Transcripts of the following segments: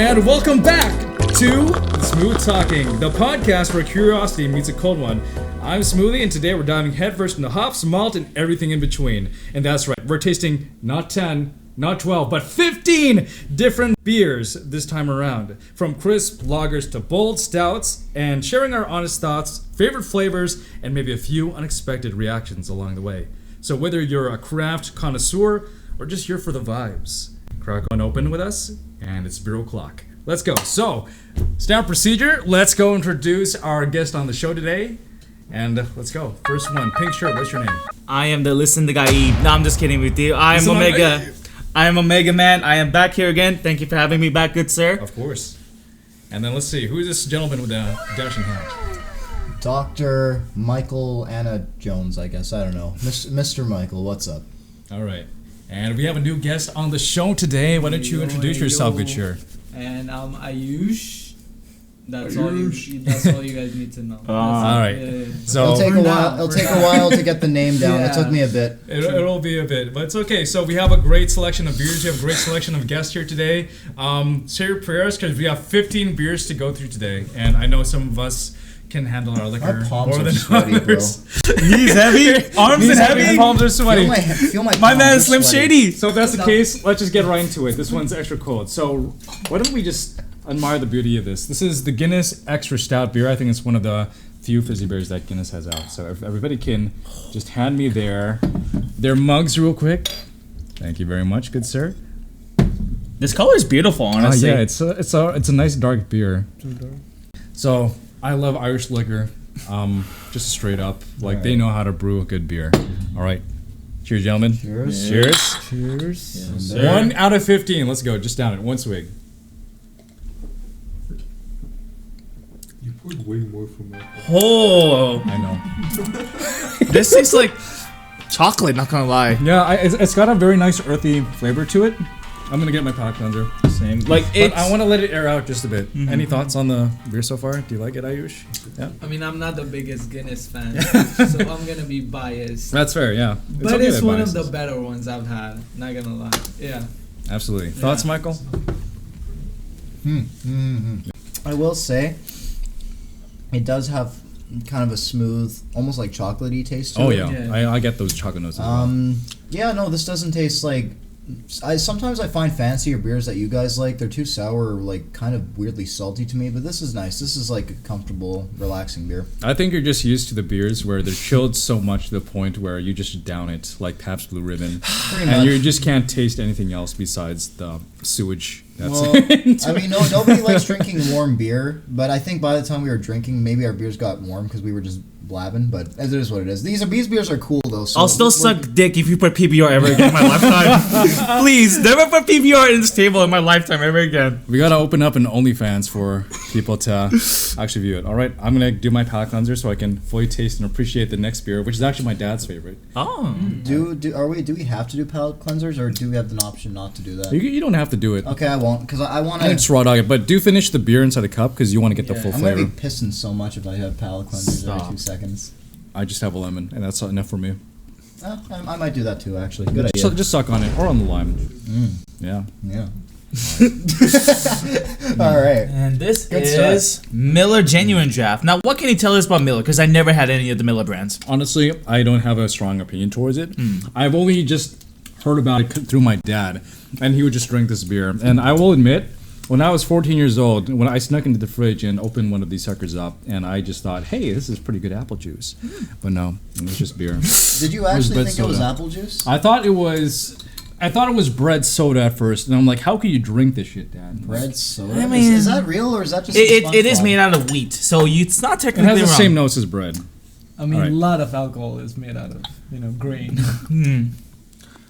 And welcome back to Smooth Talking, the podcast where curiosity meets a cold one. I'm Smoothie, and today we're diving headfirst into hops, malt, and everything in between. And that's right, we're tasting not 10, not 12, but 15 different beers this time around. From crisp lagers to bold stouts, and sharing our honest thoughts, favorite flavors, and maybe a few unexpected reactions along the way. So whether you're a craft connoisseur or just here for the vibes, crack on open with us, and it's beer o'clock. Let's go. So, standard procedure, let's go introduce our guest on the show today. And let's go. First one, pink shirt, what's your name? I am the Listen the Guy. No, I'm just kidding with you. I am Omega. I am Omega Man. I am back here again. Thank you for having me back, good sir. Of course. And then let's see, who is this gentleman with the dashing hat? Dr. Michael Anna Jones, I guess. I don't know. Mr. Michael, what's up? All right. And we have a new guest on the show today. Why don't you introduce yourself, good sir? And I'm Ayush. That's all you guys need to know. All right. Yeah. So it'll take a while to get the name down. Yeah. It took me a bit. It'll be a bit, but it's okay. So we have a great selection of beers. We have a great selection of guests here today. Say your prayers because we have 15 beers to go through today, and I know some of us can handle our liquor My palms more are than sweaty, others. Knees heavy, arms Knees heavy. heavy, palms are sweaty. Feel my My man palms Slim are sweaty. Shady. So if that's the case, let's just get right into it. This one's extra cold. So why don't we just admire the beauty of this? This is the Guinness Extra Stout beer. I think it's one of the few fizzy beers that Guinness has out. So if everybody can just hand me their mugs real quick. Thank you very much, good sir. This color is beautiful, honestly. Yeah, it's a nice dark beer. So I love Irish liquor. Just straight up, like they know how to brew a good beer. All right, cheers, gentlemen. Cheers. Cheers. Cheers. Yes, 1 out of 15. Let's go. Just down it. One swig. You poured way more for me. Oh, I know. this tastes like chocolate. Not gonna lie. Yeah, it's got a very nice earthy flavor to it. I'm gonna get my palate cleanser. Same. Like But I want to let it air out just a bit. Any thoughts on the beer so far? Do you like it, Ayush? Yeah. I mean, I'm not the biggest Guinness fan, so I'm gonna be biased. That's fair. Yeah. But okay it's that one biases. of the better ones I've had. Not gonna lie. Yeah. Absolutely. Thoughts, Michael? I will say, it does have kind of a smooth, almost like chocolatey taste to Oh it. yeah, Yeah. I get those chocolate notes as well. Yeah, no, this doesn't taste like. Sometimes I find fancier beers that you guys like. They're too sour, or like kind of weirdly salty to me. But this is nice. This is like a comfortable, relaxing beer. I think you're just used to the beers where they're chilled so much to the point where you just down it like Pabst Blue Ribbon, Pretty and much. you just can't taste anything else besides the sewage. That's Well, I mean, nobody likes drinking warm beer, but I think by the time we were drinking, maybe our beers got warm because we were just blabbing. But it is what it is. These beers are cool though. So I'll still suck dick if you put PBR ever again in my lifetime. Please, never put PBR in this table in my lifetime ever again. We gotta open up an OnlyFans for people to actually view it. All right, I'm gonna do my palate cleanser so I can fully taste and appreciate the next beer, which is actually my dad's favorite. Oh. Do we have to do palate cleansers, or do we have an option not to do that? You don't have to do it. Okay, I won't because I want I can to. just raw dog it, but do finish the beer inside the cup because you want to get the full I'm gonna flavor. be pissing so much if I have palate cleansers every Stop. 2 seconds. I just have a lemon, and that's enough for me. I might do that too, actually. Good idea. So just suck on it or on the lime. Yeah. Yeah. All right. And this Good is Miller Genuine Draft. Now, what can you tell us about Miller? Because I never had any of the Miller brands. Honestly, I don't have a strong opinion towards it. I've only just heard about it through my dad, and he would just drink this beer. And I will admit, when I was 14 years old, when I snuck into the fridge and opened one of these suckers up, and I just thought, hey, this is pretty good apple juice. But no, it was just beer. Did you was actually bread think it was soda. apple juice? I thought it was bread soda at first, and I'm like, how could you drink this shit, Dad? Bread soda? I mean- is that real or is that just? It is made out of wheat, so it's not It technically has the wrong. same notes as bread. I mean, Alright. a lot of alcohol is made out of, grain.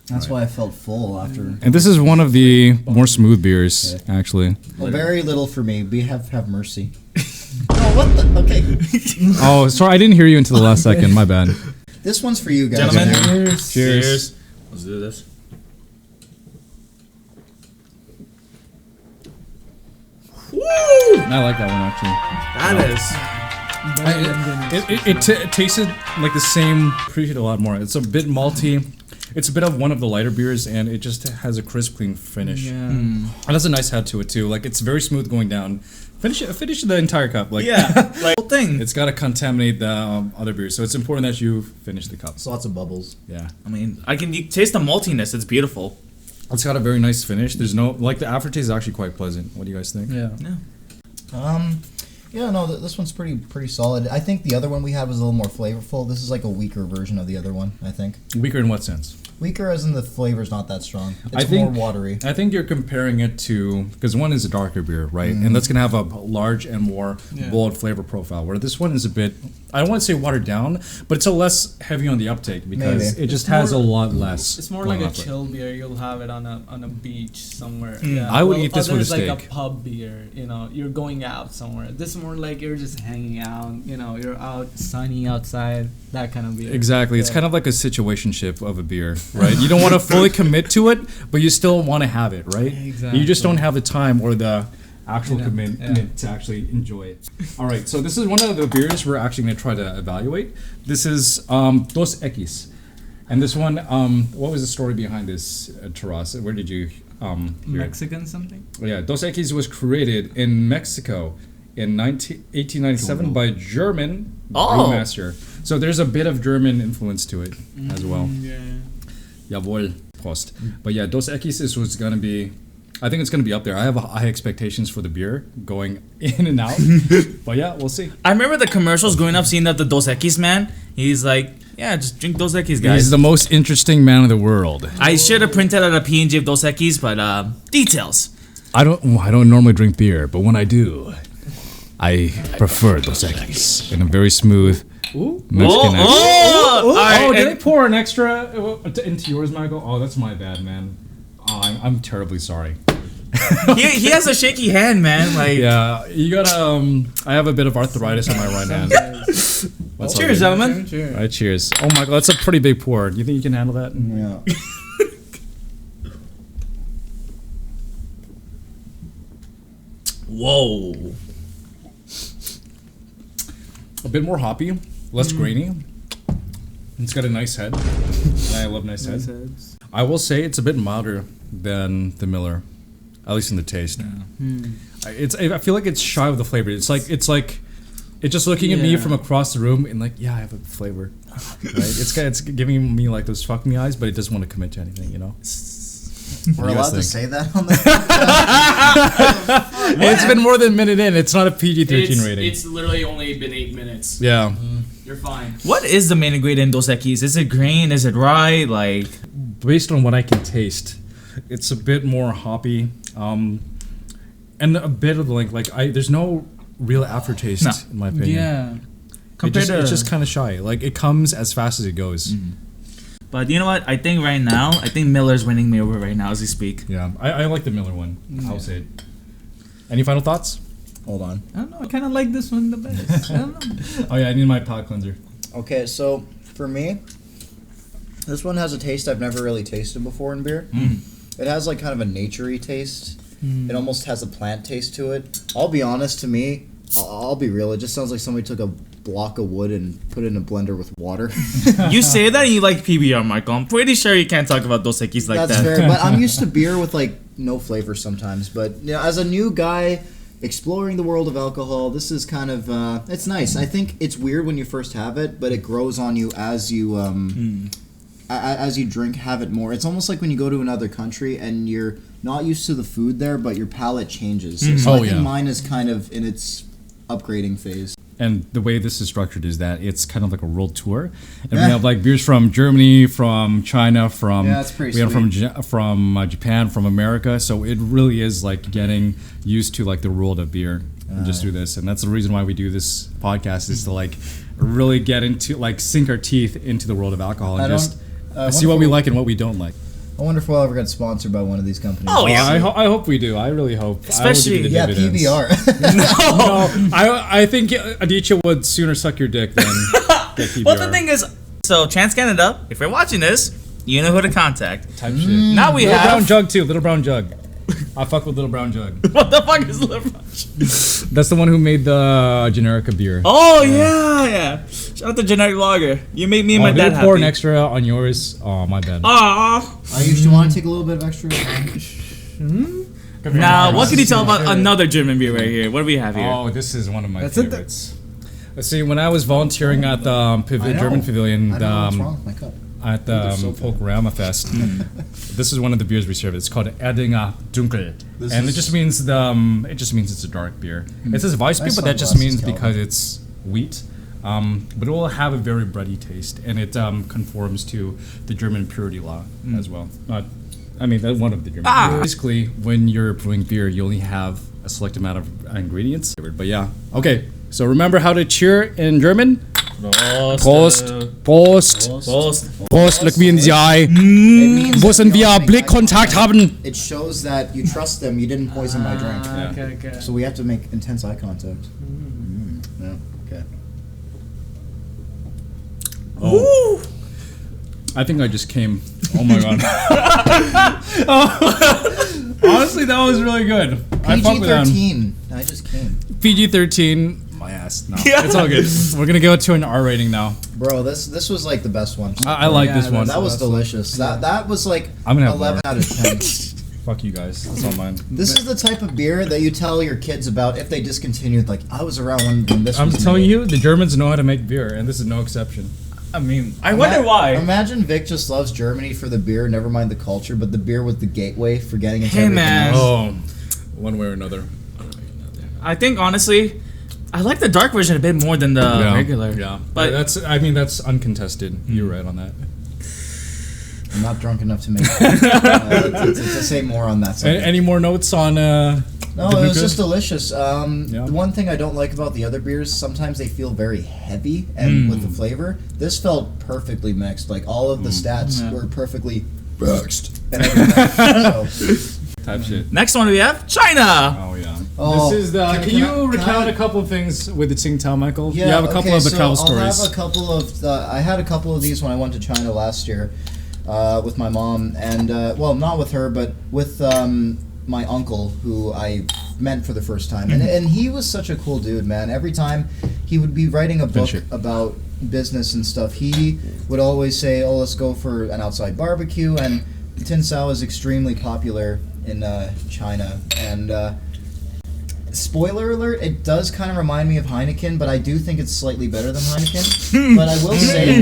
That's why I felt full after. And this is one of the more smooth beers, actually. Well, very little for me. Have mercy. Oh, what the? Okay. Oh, sorry, I didn't hear you until the last second. My bad. This one's for you guys. Gentlemen. man. Cheers. Let's do this. Woo! I like that one, actually. That is It tasted like the same. Appreciate it a lot more. It's a bit malty. It's a bit of one of the lighter beers, and it just has a crisp, clean finish. Yeah. And has a nice head to it too. Like it's very smooth going down. Finish the entire cup. Like like whole thing. it's got to contaminate the other beers, so it's important that you finish the cup. It's lots of bubbles. Yeah, I mean, you taste the maltiness. It's beautiful. it's got a very nice finish. There's no like the aftertaste is actually quite pleasant. What do you guys think? Yeah. Yeah, no, this one's pretty solid. I think the other one we had was a little more flavorful. This is like a weaker version of the other one, I think. Weaker in what sense? Weaker as in the flavor's not that strong. I It's think- more watery. I think you're comparing it to because one is a darker beer, right? And that's gonna have a large and more bold flavor profile. Where this one is a bit, I don't want to say watered down, but it's a less heavy on the uptake because Maybe. it just It's has a more- lot less. It's more like going a off it. chill beer. You'll have it on a beach somewhere. Yeah. I would eat this with a others like steak. a pub beer. You know, you're going out somewhere. This is more like you're just hanging out. You know, you're out sunny outside. That kind of beer. Exactly. It's Yeah. kind of like a situationship of a beer, right? You don't want to fully commit to it, but you still want to have it, right? Exactly. You just don't have the time or the actual Yeah. commitment to actually enjoy it. All right, so this is one of the beers we're actually going to try to evaluate. This is Dos Equis. And this one, what was the story behind this, Taras? Where did you hear it? Mexican something. Yeah, Dos Equis was created in Mexico in 1897 by German brewmaster. So there's a bit of German influence to it as well. Yeah. Jawohl, Prost. But yeah, Dos Equis is what's gonna be. I think it's gonna be up there. I have high expectations for the beer going in and out. But yeah, we'll see. I remember the commercials growing up, seeing that the Dos Equis man. He's like, yeah, just drink Dos Equis, guys. He's the most interesting man in the world. I should have printed out a PNG of Dos Equis, but details. I don't normally drink beer, but when I do, I prefer Dos Equis in a very smooth Mexican accent. All right, Oh, did I and- pour an extra into yours, Michael? Oh, that's my bad, man. Oh, I'm terribly sorry. he has a shaky hand, man. Like, Yeah, you gotta. I have a bit of arthritis on my right hand. That's all cheers, good. gentlemen. Cheers. All right, cheers. Oh my god, that's a pretty big pour. Do you think you can handle that? Yeah. Whoa. A bit more hoppy, less grainy. It's got a nice head. And I love nice heads. I will say it's a bit milder than the Miller, at least in the taste. I feel like it's shy of the flavor. It's just looking at me Yeah. from across the room and like, yeah, I have a flavor. Right? It's giving me like those fuck me eyes, but it doesn't want to commit to anything, you know. We're you guys allowed to think? say that on the. It's been more than a minute in. It's not a PG-13 rating. It's literally only been 8 minutes. Yeah. You're fine. What is the main ingredient in Dos Equis? Is it grain? Is it rye? Like, Based on what I can taste, it's a bit more hoppy, and a bit of there's no real aftertaste No. in my opinion. Yeah. It's just kind of shy. Like it comes as fast as it goes. but you know what? I think right now, Miller's winning me over right now as we speak. Yeah, I like the Miller one. I'll say it. Any final thoughts? Hold on. I don't know. I kind of like this one the best. I don't know. Oh yeah, I need my palate cleanser. Okay, so for me, this one has a taste I've never really tasted before in beer. It has like kind of a naturey taste. It almost has a plant taste to it. I'll be honest, to me, I'll be real. It just sounds like somebody took a block of wood and put it in a blender with water. You say that and you like PBR, Michael. I'm pretty sure you can't talk about Dos Equis like That's that. fair, but I'm used to beer with like no flavor sometimes. But you know, as a new guy exploring the world of alcohol, this is kind of it's nice. I think it's weird when you first have it, but it grows on you as you as you drink, have it more. It's almost like when you go to another country and you're not used to the food there, but your palate changes. So Oh, I think yeah. mine is kind of in its upgrading phase. And the way this is structured is that it's kind of like a world tour, and we have like beers from Germany, from China, from Yeah, that's pretty we have from sweet. from Japan, from America. So it really is like getting used to like the world of beer and just do this. And that's the reason why we do this podcast is to like really get into like sink our teeth into the world of alcohol and just see what we like and what we don't like. I wonder if we'll ever get sponsored by one of these companies. Oh, yeah. I hope we do. I really hope. Especially- I will give you the Yeah, dividends. PBR. No, I think Aditya would sooner suck your dick than get PBR. Well, the thing is, so Trans Canada, if you're watching this, you know who to contact. Type shit. Now we Little brown have jug too. Little brown jug. I fuck with Little Brown Jug. What the fuck is LeBron? That's the one who made the Generica beer. Oh yeah. Shout out to Generic Lager. You made me and my did dad I pour an happy. extra on yours? Oh, my bad. Aw. I usually want to take a little bit of extra. Now, what can you tell about another German beer right here? What do we have here? Oh, this is one of my That's it. favorites. Let's see, when I was volunteering at the German Pavilion I don't know what's wrong with my cup. at the Folkrama Fest, this is one of the beers we serve. It's called Erdinger Dunkel, and it just means it's a dark beer. It says Weissbier, but that just means because it's wheat. But it will have a very bready taste, and it conforms to the German purity law as well. One of the German. Basically, when you're brewing beer, you only have a select amount of ingredients. But yeah, okay. So remember how to cheer in German? Prost, Prost, Prost. Prost. Look me in the eye. It means Wo sind that you're wir? making Blickkontakt eye contact. haben. It shows that you trust them. You didn't poison my drink. Okay. So we have to make intense eye contact. Yeah. Okay. Oh. I think I just came. Oh my god. Honestly, that was really good. I fuck with them. PG-13. I just came. PG-13. My ass. No, it's all good. We're gonna go to an R rating now. Bro, this was like the best one. I like this one. That was delicious. That was like I'm gonna have 11 more. out of 10. Fuck you guys. That's all mine. This is the type of beer that you tell your kids about if they discontinued. Like, I was around when this I'm was telling made. you, the Germans know how to make beer, and this is no exception. I mean, I wonder why. Imagine Vic just loves Germany for the beer, never mind the culture, but the beer was the gateway for getting into Hey, everything man. else. Oh, one way or another. I think honestly, I like the dark version a bit more than the regular. Yeah, But that's uncontested. You're right on that. I'm not drunk enough to make to say more on that. Any more notes on? No, it was just delicious. Yeah. The one thing I don't like about the other beers, sometimes they feel very heavy and with the flavor. This felt perfectly mixed. Like all of the stats were perfectly mixed. And everything. So, type shit. next one we have China. Oh yeah. Oh, This is the. can Can you I- recount can I- a couple of things with the Tsingtao, Michael? yeah, you have a couple okay, of the so travel I'll stories. have a couple of. I had a couple of these when I went to China last year with my mom, and well, not with her, but with my uncle, who I met for the first time, and he was such a cool dude, man. Every time he would be writing a book shit. about business and stuff, he would always say, "Oh, let's go for an outside barbecue." And Tsingtao is extremely popular in China, and spoiler alert, it does kind of remind me of Heineken, but I do think it's slightly better than Heineken. But I will say,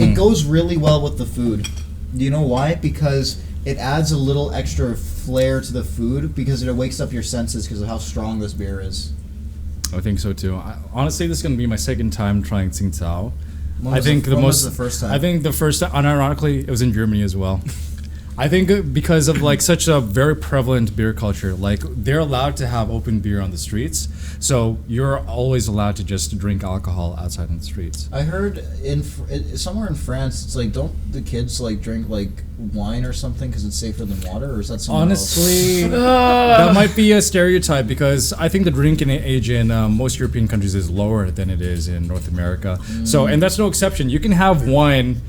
it goes really well with the food. Do you know why? Because it adds a little extra flair to the food, because it wakes up your senses because of how strong this beer is. I think so too. Honestly, this is gonna be my second time trying Tsingtao. When I was think the, the when most. was the first time? I think the first. Unironically, it was in Germany as well. I think because of like such a very prevalent beer culture, like they're allowed to have open beer on the streets, so you're always allowed to just drink alcohol outside on the streets. I heard somewhere in France, it's like, don't the kids like drink like wine or something because it's safer than water, or is that something Honestly, that might be a stereotype, because I think the drinking age in most European countries is lower than it is in North America. So, and that's no exception. You can have wine.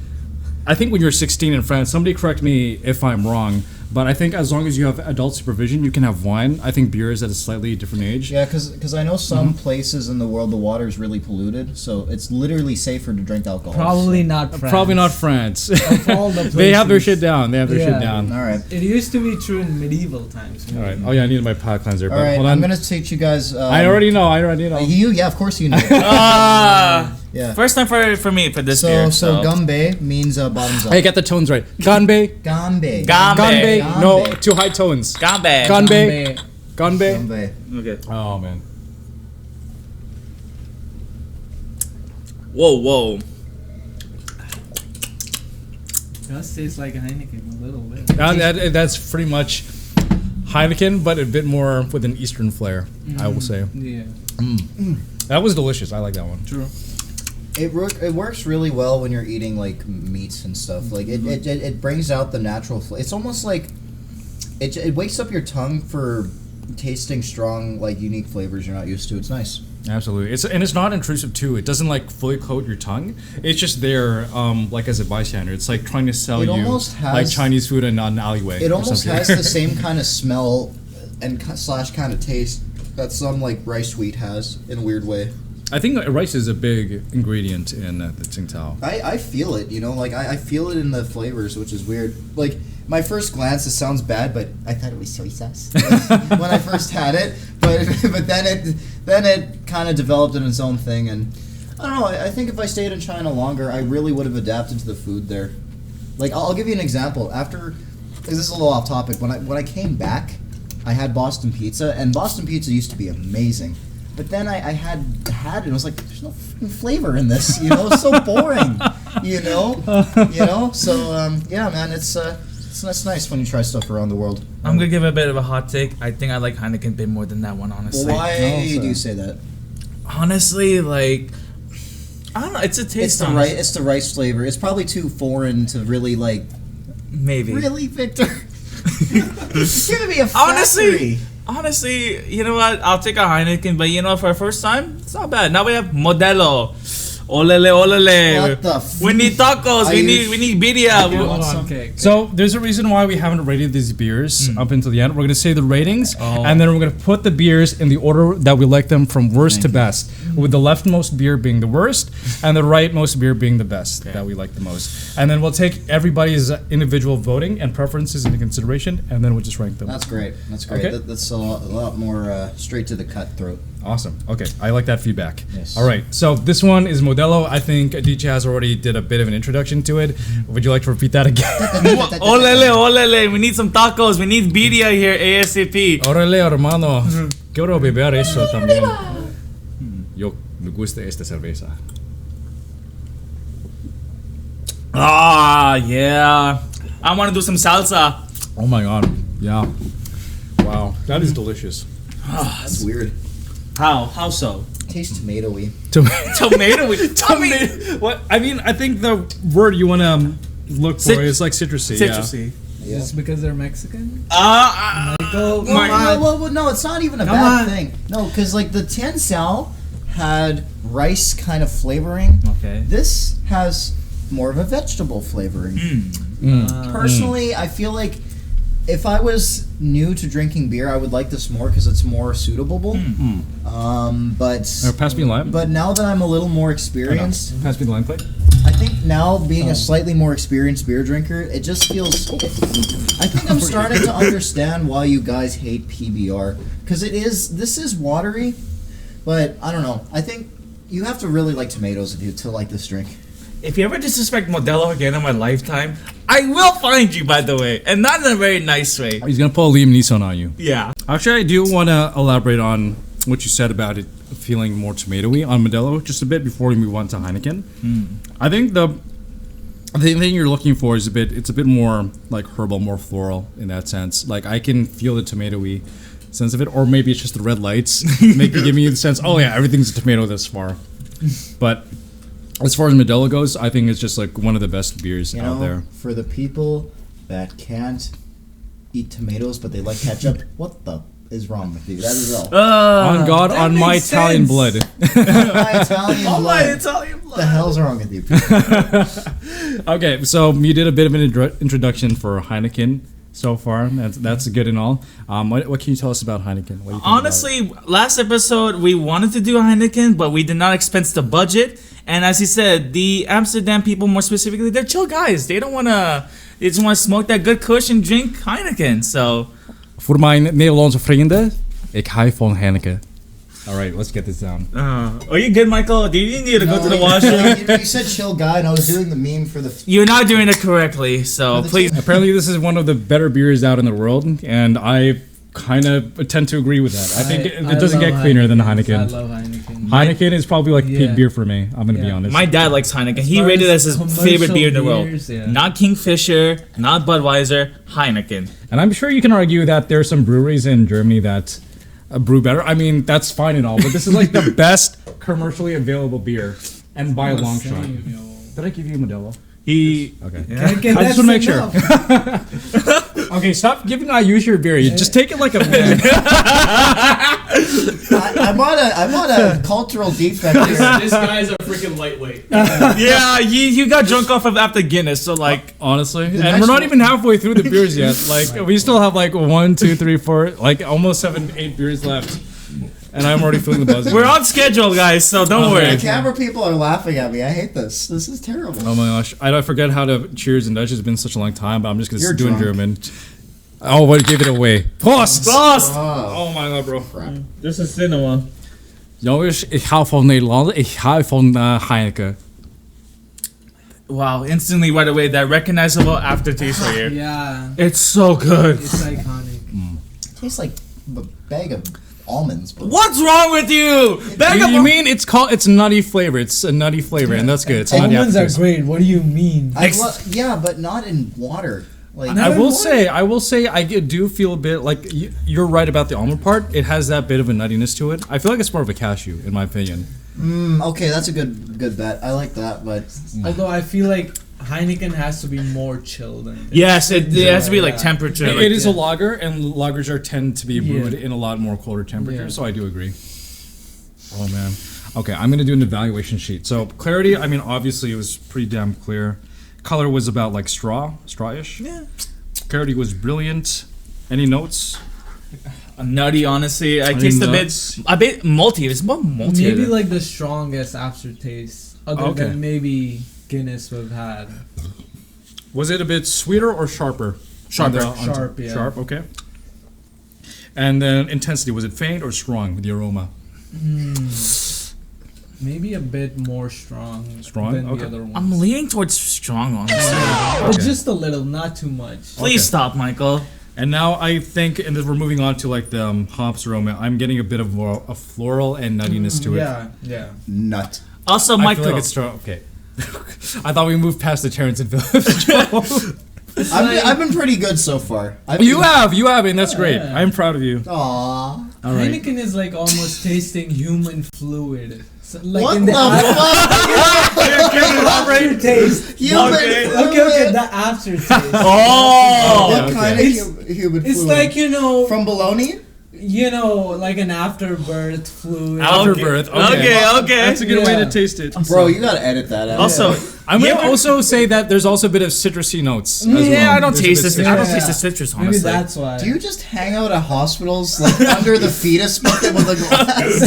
I think when you're 16 in France, somebody correct me if I'm wrong, but I think as long as you have adult supervision, you can have wine. I think beer is at a slightly different age. Yeah, because I know some places in the world the water is really polluted, so it's literally safer to drink alcohol. Probably not France. Probably not France. Of all the They have their places. shit down. They have their shit Yeah. down. All right. It used to be true in medieval times. All right. Oh yeah, I needed my palate cleanser. All But right, hold I'm on. gonna teach you guys. I already know. Yeah, of course you know. Yeah. First time for me for this So beer. so Gumbe means bottoms up. Hey, get the tones right. Ganbei. Gambe. Ganbei. Ganbei. No, too high tones. Ganbei. Ganbei. Ganbei. Gumbe. Okay. Oh man. Whoa. It does taste like Heineken a little bit. That's pretty much Heineken, but a bit more with an Eastern flair, I will say. Yeah. That was delicious. I like that one. True. It works really well when you're eating like meats and stuff. Like it brings out the natural flavor. It's almost like it wakes up your tongue for tasting strong, like unique flavors you're not used to. It's nice. Absolutely. It's not intrusive too. It doesn't like fully coat your tongue. It's just there like as a bystander. It's like trying to sell It you almost has- like Chinese food in an alleyway. It or almost something. has the same kind of smell and slash kind of taste that some like rice wheat has in a weird way. I think rice is a big ingredient in the Tsingtao. I feel it, you know, like I feel it in the flavors, which is weird. Like my first glance, it sounds bad, but I thought it was soy sauce when I first had it. But then it kind of developed in its own thing, and I don't know. I think if I stayed in China longer, I really would have adapted to the food there. Like I'll give you an example. This is a little off topic. When I came back, I had Boston pizza, and Boston pizza used to be amazing. But then I had it and I was like, there's no freaking flavor in this, you know, it's so boring, you know. So yeah, man, it's nice when you try stuff around the world. I'm gonna give a bit of a hot take. I think I like Heineken a bit more than that one, honestly. Well, why do you say that? Honestly, like, I don't know. It's a taste. It's the rice flavor. It's probably too foreign to really like. Maybe. Really, Victor? Give me a factory. Honestly, you know what? I'll take a Heineken, but you know, for our first time, it's not bad. Now we have Modelo. Olele, olele. What the we need tacos. We need birria. Okay. So there's a reason why we haven't rated these beers up until the end. We're gonna say the ratings, and then we're gonna put the beers in the order that we like them from worst to best, with the leftmost beer being the worst and the rightmost beer being the best that we like the most. And then we'll take everybody's individual voting and preferences into consideration, and then we'll just rank them. That's great. Okay. That's a lot more straight to the cutthroat. Awesome. Okay, I like that feedback. Yes. All right, so this one is Modelo. I think DJ has already did a bit of an introduction to it. Would you like to repeat that again? Olele, olele. We need some tacos. We need birria here ASAP. Órale, hermano. Quiero beber eso también. Yo me gusta esta cerveza. Ah, yeah. I want to do some salsa. Oh my god. Yeah. Wow. That is delicious. That's weird. How so? Tastes tomatoey. Tomato. What? I mean, I think the word you want to look for is like citrusy. Citrusy. Yeah. Just because they're Mexican? Michael. Well, no, it's not even a bad thing. No, because like the Tsingtao had rice kind of flavoring. Okay. This has more of a vegetable flavoring. Personally, I feel like if I was new to drinking beer, I would like this more because it's more suitable. But Pass me a lime. but now that I'm a little more experienced, Pass me the lime plate. I think now being a slightly more experienced beer drinker, it just feels. I think I'm starting to understand why you guys hate PBR because this is watery, but I don't know. I think you have to really like tomatoes to like this drink. If you ever disrespect Modelo again in my lifetime, I will find you, by the way. And not in a very nice way. He's going to pull Liam Neeson on you. Yeah. Actually, I do want to elaborate on what you said about it feeling more tomatoey on Modelo just a bit before we move on to Heineken. I think the thing you're looking for is it's a bit more like herbal, more floral in that sense. Like I can feel the tomatoey sense of it, or maybe it's just the red lights give me the sense, oh yeah, everything's a tomato this far. But as far as Modelo goes, I think it's just like one of the best beers out there. For the people that can't eat tomatoes but they like ketchup, what the is wrong with you? That is all. On God, on my Italian blood. My Italian Oh, my blood. Italian blood. What the hell's wrong with you? Okay, so you did a bit of an introduction for Heineken so far. That's good and all. What can you tell us about Heineken? What do you think Honestly, last episode we wanted to do a Heineken, but we did not expense the budget. And as he said, the Amsterdam people, more specifically, they're chill guys. They don't want to. They just want to smoke that good kush and drink Heineken. So. Voor mijn Nederlandse vrienden, ik hou van Heineken. All right, let's get this down. Are you good, Michael? Do you need to go to the washroom? You said chill guy, and I was doing the meme for the. You're not doing it correctly, so please. Apparently, this is one of the better beers out in the world, and I kind of tend to agree with that. I think it doesn't get cleaner than Heineken. I love Heineken. Heineken is probably like peak beer for me. I'm gonna be honest. My dad likes Heineken. He rated it as his favorite beer in the world. Not Kingfisher, not Budweiser, Heineken. And I'm sure you can argue that there are some breweries in Germany that brew better. I mean, that's fine and all, but this is like the best commercially available beer, and by a long shot. Did I give you Modelo? He. Okay. Yeah. Okay, I just that's want to make sure. enough. Okay, stop giving Ayush your beer. You just take it like a man. I'm on a cultural defect here. This guy's a freaking lightweight. Yeah, you got drunk off of after Guinness, so like. Honestly, and next we're not one- even halfway through the beers yet. Like we still have like 1, 2, 3, 4, like almost 7, 8 beers left, and I'm already feeling the buzz. We're on schedule, guys, so don't The worry. camera people are laughing at me. I hate this. This is terrible. Oh my gosh, I forget how to cheers in Dutch. It's been such a long time, but I'm just gonna You're do it in drunk. German. Oh, what gave it away? Prost! Lost. Oh my god, bro. Crap. This is cinema. Jongens, ik hou van Nederland. Ik hou van Heineken. Wow, instantly right away that recognizable aftertaste right here. Yeah, It's so good. it's iconic. Tastes like a bag of almonds. Bro. What's wrong with you? Bag You of mean it's nutty flavor? It's a nutty flavor, and that's good. It's a nutty Almonds are aftertaste. great. What do you mean? Yeah, but not in water. Like I will say, I do feel a bit like you're right about the almond part. It has that bit of a nuttiness to it. I feel like it's more of a cashew, in my opinion. Okay, that's a good bet. I like that, but Although I feel like Heineken has to be more chilled than this. Yes, it has to be like Yeah. temperature. It like- is a lager, and lagers tend to be brewed Yeah. in a lot more colder temperatures, Yeah. so I do agree. Oh man. Okay, I'm gonna do an evaluation sheet. So clarity, I mean, obviously it was pretty damn clear. Color was about like strawish. Yeah. Clarity was brilliant. Any notes? Nutty, honestly. I Any taste nuts? a bit malty. It's more malty. Maybe like the strongest aftertaste, other Okay. than maybe Guinness we've had. Was it a bit sweeter or sharper? Sharper. Sharp, yeah. Sharp, okay. And then intensity, was it faint or strong with the aroma? Maybe a bit more strong. Strong? than Okay. the other ones. I'm leaning towards strong, honestly. But Okay. just a little, not too much. Please Okay. stop, Michael. And now I think, and as we're moving on to like the hops aroma, I'm getting a bit of more a floral and nuttiness to it. Yeah. nut. Also, I Michael. feel like it's strong. Okay. I thought we moved past the Terrence and Phillips. I've been pretty good so far. you have, and that's great. Yeah. I'm proud of you. Aww. All right. Heineken is like almost tasting human fluid. So, like What in the the aftertaste. Human Okay. Okay, the aftertaste. Oh! What okay. kind It's- of human It's fluid? like, From bologna? like an afterbirth fluid. Afterbirth. Okay, okay. That's a good way to Yeah. taste it. Bro, you gotta edit that out. Also, I'm you gonna ever- also say that there's also a bit of citrusy notes. As yeah, well. I don't There's a taste bit this. of I don't Yeah. taste the citrus, Maybe honestly. that's why. do you just hang out at hospitals like under the fetus bucket with a glass?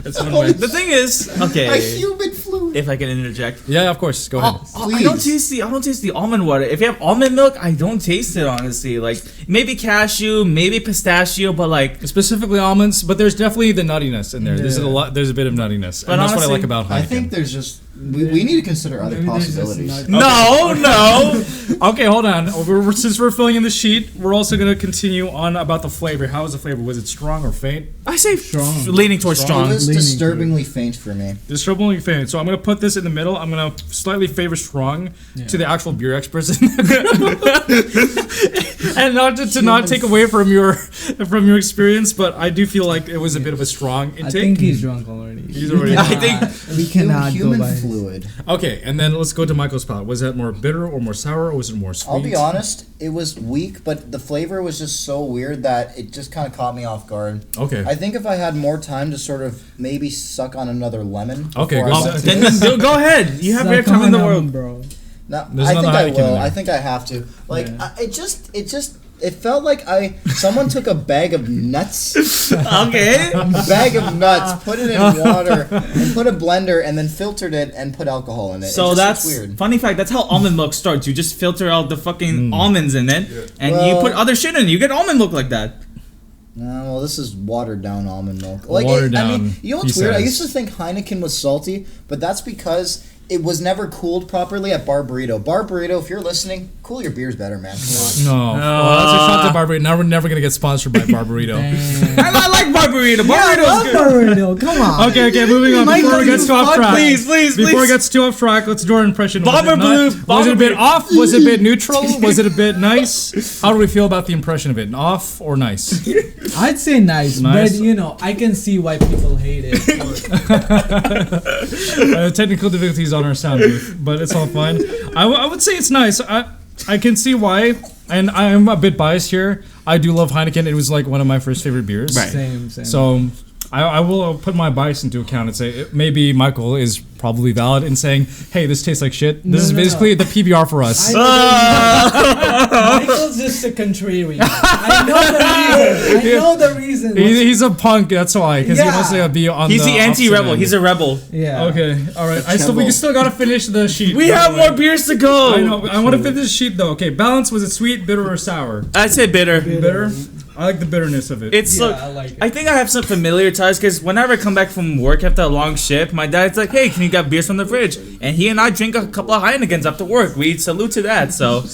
That's one way. The thing is, A okay, human fluid. if I can interject. Yeah, of course. Go ahead. I don't taste the almond water. If you have almond milk, I don't taste it, honestly. Like maybe cashew, maybe pistachio, but like Specifically almonds, but there's definitely the nuttiness in there. There's a Yeah. lot. There's a bit of nuttiness, But and that's what I honestly, like about Heineken. I think there's just we need to consider other Maybe there's just possibilities. not- no. Okay, hold on. Since we're filling in the sheet, we're also gonna continue on about the flavor. How was the flavor? Was it strong or faint? I say Strong. leaning towards It strong. was Leaning disturbingly faint for me. Disturbingly faint. So I'm gonna put this in the middle. I'm gonna slightly favor strong Yeah. to the actual beer experts, and not to not take away from your experience, but I do feel like it was a bit of a strong intake. I think he's drunk already. He's already- I think we cannot human go by his- fluid. Okay, and then let's go to Michael's palate. Was that more bitter or more sour, or was it more sweet? I'll be honest, it was weak, but the flavor was just so weird that it just kind of caught me off guard. Okay. I think if I had more time to sort of maybe suck on another lemon. Okay, before I go- went to then this- go ahead. You have Suck your time in the on world. him, bro. No, There's I think another I Heineken in will. there. I think I have to. Like, Yeah. it felt like someone took a bag of nuts, Okay. bag of nuts, put it in water, and put a blender, and then filtered it and put alcohol in it. So It just that's looks weird. funny fact. That's how almond milk starts. You just filter out the fucking Mm. almonds in it, and you Well- put other shit in it. You get almond milk like that. Well, this is watered down almond milk. Like, Watered I mean, down, you know what's he weird? I says. used to think Heineken was salty, but that's because it was never cooled properly at Bar Burrito. Bar Burrito, if you're listening, cool your beers better, man. Come on. No. Well, that's a shot to Barburrito. Now we're never gonna get sponsored by Barburrito. I like Barburrito. Barburito's good. Burrito, come on. Okay, moving on. Michael, Before it gets you too off fuck, track. please. Before it gets too off track, let's do our impression. Was Bomber it not- Blue, Was Bomber it a bit Blue. off? Was it a bit neutral? Was it a bit nice? How do we feel about the impression of it? Off or nice? I'd say nice, Nice. but I can see why people hate it. Technical difficulties on our sound booth, but it's all fine. I would say it's nice. I can see why, and I'm a bit biased here. I do love Heineken. It was like one of my first favorite beers. Right. Same. So I will put my bias into account and say maybe Michael is probably valid in saying, hey, this tastes like shit. This is basically the PBR for us. Michael's just a contrarian. I know the reason. He's a punk, that's why. Because he wants to be on He's the anti-rebel. opposite He's a rebel. Yeah. Okay, alright. We still gotta finish the sheet. We have more beers to go. I know. I want to finish the sheet though. Okay, balance, was it sweet, bitter, or sour? I'd say bitter. Bitter? I like the bitterness of it. It's I like it. I think I have some familiar ties because whenever I come back from work after a long shift, my dad's like, "Hey, can you get beers from the fridge?" And he and I drink a couple of Heinekens after work. We salute to that. So,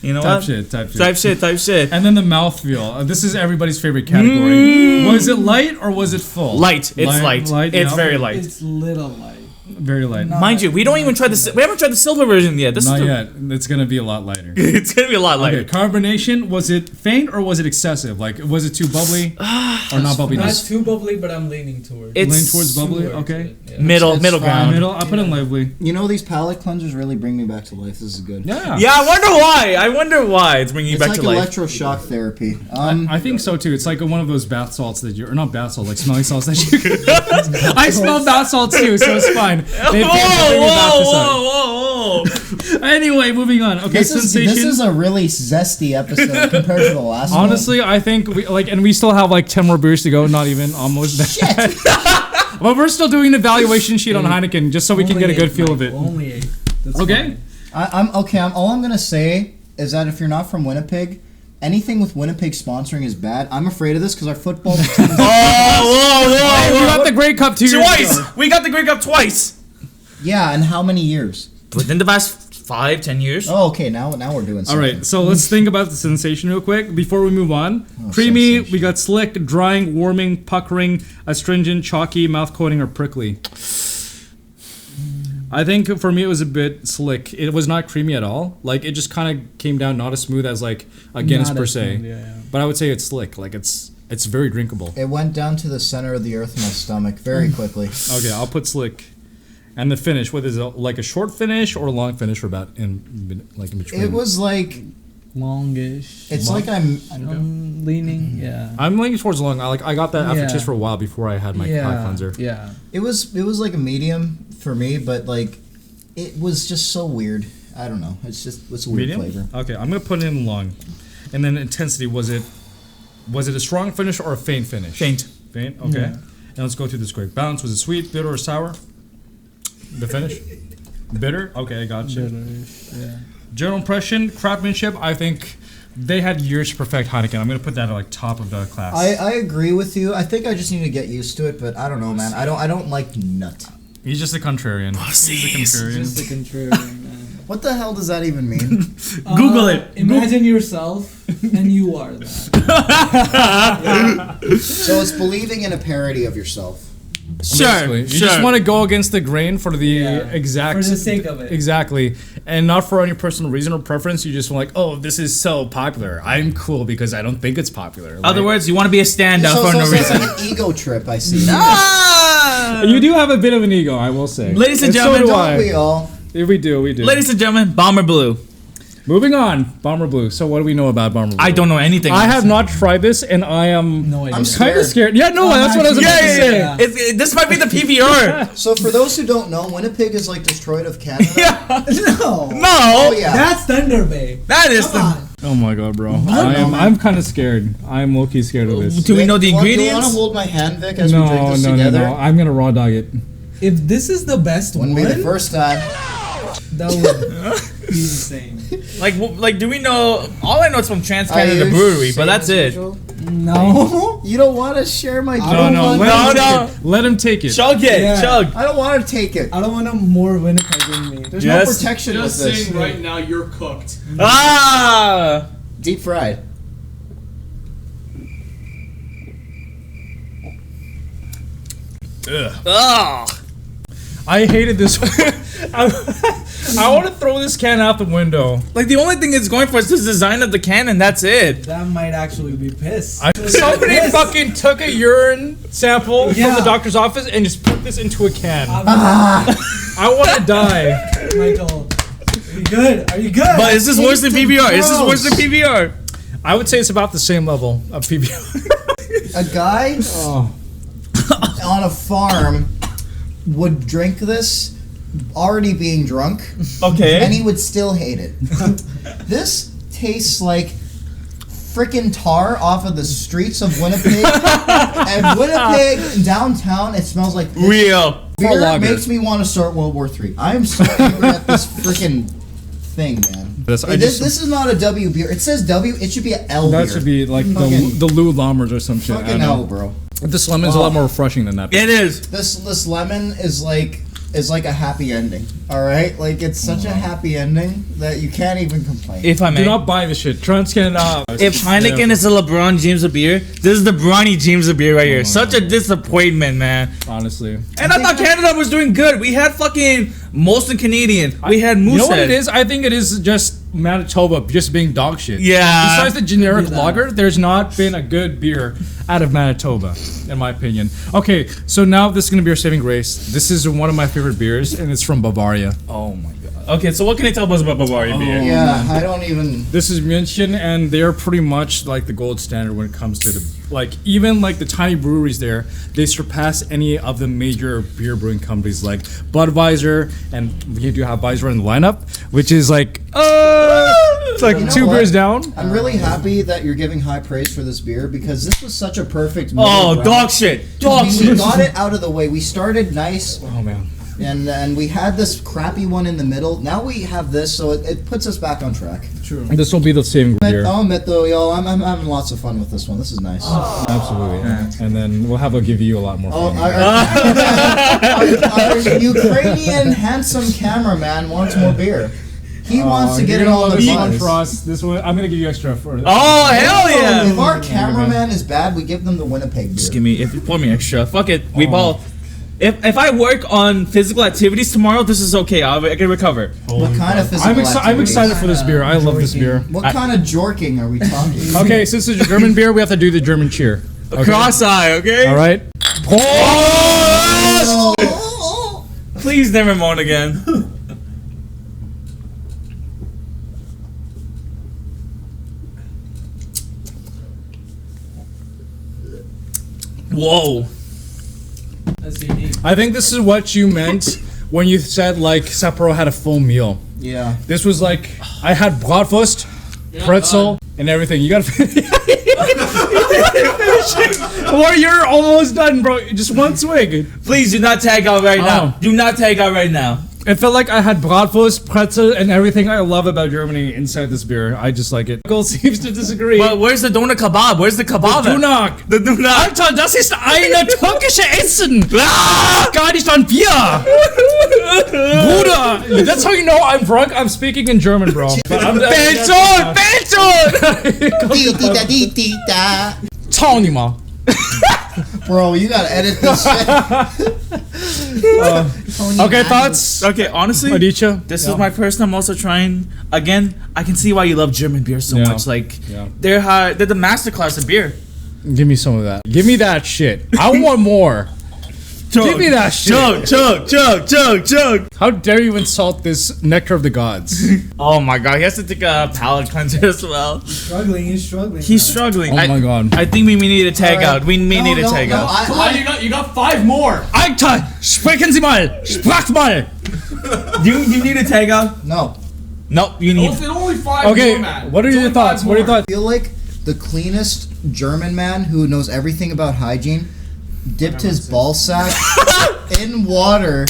you know Type what? shit. Type shit. And then the mouthfeel. This is everybody's favorite category. Was it light or was it full? Light. It's light. It's very light. It's little light. Very light. Mind you, we don't even try we haven't tried the silver version yet. Not yet. It's gonna be a lot lighter. It's gonna be a lot lighter. Okay, carbonation, was it faint or was it excessive? Like, was it too bubbly or not bubbly? Not too bubbly, but I'm leaning towards. It's Lean towards bubbly. towards Okay. it, yeah. Middle It's ground. Middle. I put in lively. You know, these palate cleansers really bring me back to life. This is good. Yeah. Yeah, I wonder why it's bringing you It's back like to life. electroshock therapy. I think so too. It's like one of those bath salts that or not bath salt, like smelling salts that you. I smell bath salts too, so it's fine. Whoa. Anyway, moving on. Okay, this sensation. is a really zesty episode compared to the last one. Honestly, I think we still have like 10 more beers to go. Not even almost. But we're still doing an evaluation sheet on Heineken just so we can get a good feel of it. Only 8. That's Okay. fine. All I'm gonna say is that if you're not from Winnipeg, anything with Winnipeg sponsoring is bad. I'm afraid of this because our football team. We got the Grey Cup 2 years Twice! ago. We got the Grey Cup twice! Yeah, and how many years? Within the past 5-10 years. Oh, okay. Now we're doing All something. right, so let's think about the sensation real quick before we move on. Creamy, sensation. we got slick, drying, warming, puckering, astringent, chalky, mouth coating, or prickly. I think for me it was a bit slick. It was not creamy at all. Like it just kind of came down not as smooth as like a Guinness Not per as se. smooth, yeah. But I would say it's slick. Like it's very drinkable. It went down to the center of the earth in my stomach very quickly. Okay, I'll put slick. And the finish, what is it? Like a short finish or a long finish for about in between? It was like Longish. it's like I'm leaning. Yeah. I'm leaning towards long. I got that Yeah. aftertaste for a while before I had my palate cleanser. Yeah. It was like a medium for me, but like it was just so weird. I don't know. It's a weird Medium? flavor. Okay, I'm gonna put it in long. And then intensity, was it a strong finish or a faint finish? Faint. Faint. Okay. Yeah. Now let's go through this quick. Balance, was it sweet, bitter, or sour? The finish. Bitter. Okay, I got you. Bitterish, yeah. General impression, craftsmanship. I think they had years to perfect Heineken. I'm gonna put that at like top of the class. I agree with you. I think I just need to get used to it, but I don't know, man. I don't like nut. He's just a contrarian. He's a contrarian. Just a contrarian, man. What the hell does that even mean? Google it. Imagine yourself, and you are that. So it's believing in a parody of yourself. Basically. You just want to go against the grain for the exact... For the sake of it. Exactly. And not for any personal reason or preference. You just want like, oh, this is so popular. I'm cool because I don't think it's popular. In other words, you want to be a standout for no it's reason. like an ego trip, I see. You do have a bit of an ego, I will say. Ladies and gentlemen, so do Don't I. we all? We do. Ladies and gentlemen, Bomber Blue. Moving on. Bomber Blue. So what do we know about Bomber Blue? I don't know anything. I have not tried this, and I am No idea. I'm kind of scared. Yeah, no, that's what I was about to say. yeah. This might be the PBR. So for those who don't know, Winnipeg is like Detroit of Canada. No. No, Oh yeah. That's Thunder Bay. that is Come on. Oh my god, bro. I'm kind of scared. I'm low-key scared of this. Do we know the Do you want to ingredients? hold my hand, Vic, as we drink this No. together? I'm gonna raw dog it. If this is the best one, Wouldn't be the first time. that would be insane. Like, do we know? All I know is from Trans Are Canada you Brewery, but same that's as it. usual? No. You don't want to share my No, drink? let him take it. Chug it, Yeah. chug. I don't want to take it. I don't want more Winnipeg in me. There's Yes. no protection Just with this. saying right now, you're cooked. Ah! Deep fried. Ugh. I hated this. I want to throw this can out the window. Like the only thing it's going for is the design of the can, and that's it. That might actually be piss. Somebody fucking took a urine sample from Yeah. the doctor's office and just put this into a can. I want to die. Michael, are you good? Are you good? But is this worse than PBR? Is this worse than PBR? I would say it's about the same level of PBR. A guy on a farm would drink this already being drunk, Okay. and he would still hate it. This tastes like frickin' tar off of the streets of Winnipeg. And Winnipeg downtown, it smells like this. Real. Beer lager. makes me want to start World War III. I am so angry at this frickin' thing, man. This This is not a W beer. It says W. It should be an L beer. That should be like Fucking- the Lou Lammers or some shit. I Fucking don't L, know. bro. This lemon's a lot more refreshing than that. It is. This lemon is like a happy ending. All right, like it's such a happy ending that you can't even complain. If I Do may. not buy this shit. TransCanada. If Heineken is a LeBron James of beer, this is the Bronny James of beer right here. Such a disappointment, man. honestly. And I thought Canada was doing good. We had fucking Molson Canadian. We had Moosehead. You know what it is? I think it is just Manitoba just being dog shit. Yeah. Besides the generic lager, there's not been a good beer out of Manitoba, in my opinion. Okay, so now this is gonna be our saving grace. This is one of my favorite beers, and it's from Bavaria. Oh my god. Okay, so what can you tell us about Bavaria beer? Yeah, I don't even. This is München, and they're pretty much like the gold standard when it comes to the even like the tiny breweries there. They surpass any of the major beer brewing companies like Budweiser, and we do have Budweiser in the lineup, which is like it's like You know 2 what? beers down. I'm really happy that you're giving high praise for this beer because this was such a perfect. Oh, middle ground. dog shit. Dog We shit. got it out of the way. We started nice, Oh man. and we had this crappy one in the middle. Now we have this, so it puts us back on track. This will be the saving beer. I'll admit though, y'all, I'm having lots of fun with this one. This is nice. Absolutely. And then we'll give you a lot more Oh, fun. our Ukrainian handsome cameraman wants more beer. He wants to get it all in the buzz. Frost. This one, I'm gonna give you extra for. Oh, hell yeah. If our cameraman is bad, we give them the Winnipeg beer. Just give me, if you pour me extra, fuck it. We ball. If I work on physical activities tomorrow, this is okay. I can recover. What kind of physical I'm activities? excited for this beer. I love this beer. What kind of jorking are we talking? Okay, since it's a German beer, we have to do the German cheer. Okay. Cross-eye, okay? All right. Oh! Please never moan again. Whoa. That's unique. I think this is what you meant when you said like Sapporo had a full meal. Yeah. This was like I had bratwurst, pretzel, and everything. You gotta finish it. Or you're almost done, bro. Just one swig. Please do not tag out right now. Do not tag out right now. It felt like I had bratwurst, pretzel, and everything I love about Germany inside this beer. I just like it. Michael seems to disagree. But where's the doner kebab? Where's the kebab? Dunak. The Dunak. Alter, das ist eine türkische Essen. Ah! Gar nicht an Bier. Bruder, that's how you know I'm drunk. I'm speaking in German, bro. Benson! Tell me, ma. Bro, you gotta edit this shit. Okay, thoughts? Okay, honestly, Aditya? this is my first time also trying. Again, I can see why you love German beer so Yeah. much. Like, Yeah. they're the masterclass of beer. Give me some of that. Give me that shit. I want more. Give me that shit. Chug. How dare you insult this nectar of the gods? Oh my god, he has to take a palate cleanser as well. He's struggling. He's struggling. Oh my god. I think we may need a tag Alright. out. We may need a No, tag no, out. Come on, you got 5 more. Alter, sprechen Sie mal. Sprach mal. You need a tag out? No. Nope, you need. Only 5 Okay, more, man. what are It's your only thoughts? 5 What are your more. thoughts? I feel like the cleanest German man who knows everything about hygiene dipped his ball sack in water,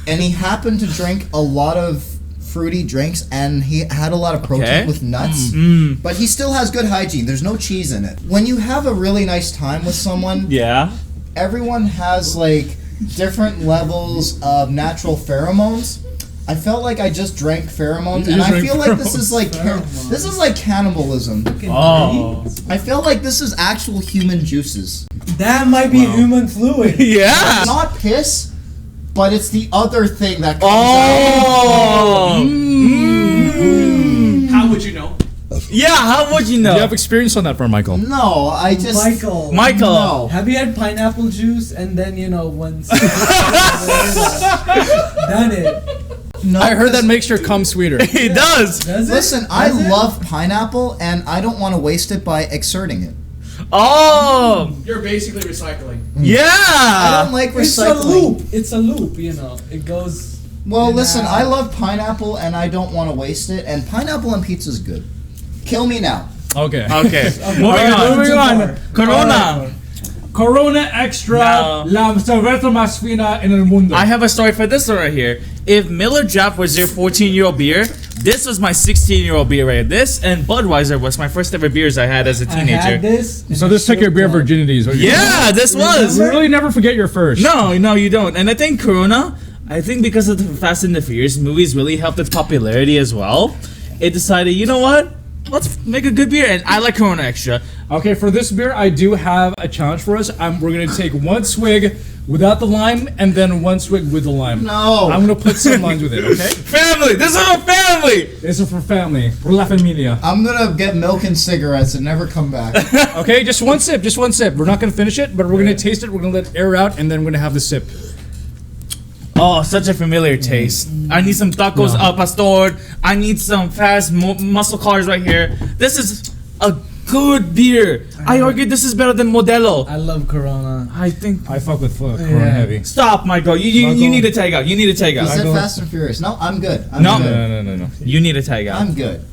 and he happened to drink a lot of fruity drinks, and he had a lot of protein Okay. with nuts. But he still has good hygiene. There's no cheese in it. When you have a really nice time with someone, Yeah. everyone has like different levels of natural pheromones. I felt like I just drank pheromones, You and just I drank feel like this is like Pheromones. this is like cannibalism. Oh. I feel like this is actual human juices. That might be human fluid. Yeah. It's not piss, but it's the other thing that comes Oh. How would you know? out. Yeah, how would you know? Do you have experience on that part, Michael? No, I just Michael. No. Have you had pineapple juice and then once done it? No, I heard that makes your cum sweeter. It does. Does it? Listen, I Does it? love pineapple, and I don't want to waste it by exerting it. Oh, You're basically recycling. I yeah. don't like It's a recycling. loop. It's a loop. It goes. Well, And, listen, I love pineapple, and I don't want to waste it. And pineapple on pizza is good. Kill me now. Okay. Okay, moving Alright, on. moving on. Corona. Corona Extra, No. la cerveza más fina en el mundo. I have a story for this one right here. If Miller Draft was your 14-year-old beer, this was my 16-year-old beer right here. This and Budweiser was my first ever beers I had as a I teenager. had this. So this took your beer virginity. Is what you're saying. Yeah, this was. You really never forget your first. No, you don't. And I think Corona, because of the Fast and the Furious movies really helped its popularity as well. It decided, you know what? Let's make a good beer. And I like Corona Extra. Okay, for this beer, I do have a challenge for us. We're gonna take one swig without the lime, and then one swig with the lime. No. I'm gonna put some limes with it. Okay. Family! This is a family! This is for family. For la familia. I'm gonna get milk and cigarettes and never come back. Okay, just one sip. Just one sip. We're not gonna finish it, but we're gonna taste it. We're gonna let it air out, and then we're gonna have the sip. Oh, such a familiar taste. I need some tacos al pastor. I need some fast muscle cars right here. This is a good beer. I argue this is better than Modelo. I love Corona. I think. I fuck with Corona Yeah. Heavy. Stop, Michael. You need to tag out. You need to tag He out. said Fast and Furious. No, I'm good. I'm No. good. No. You need to tag out. I'm good.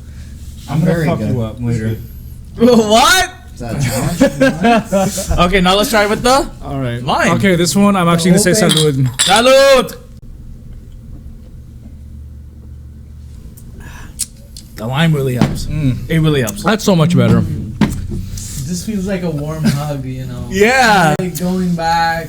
I'm gonna very fuck good. you up later. What? Is that a challenge? Okay, now let's try with the All right. lime. Okay, this one I'm actually gonna say Open. salud. Salud. The lime really helps. It really helps. That's so much better. This feels like a warm hug. Yeah. Like going back.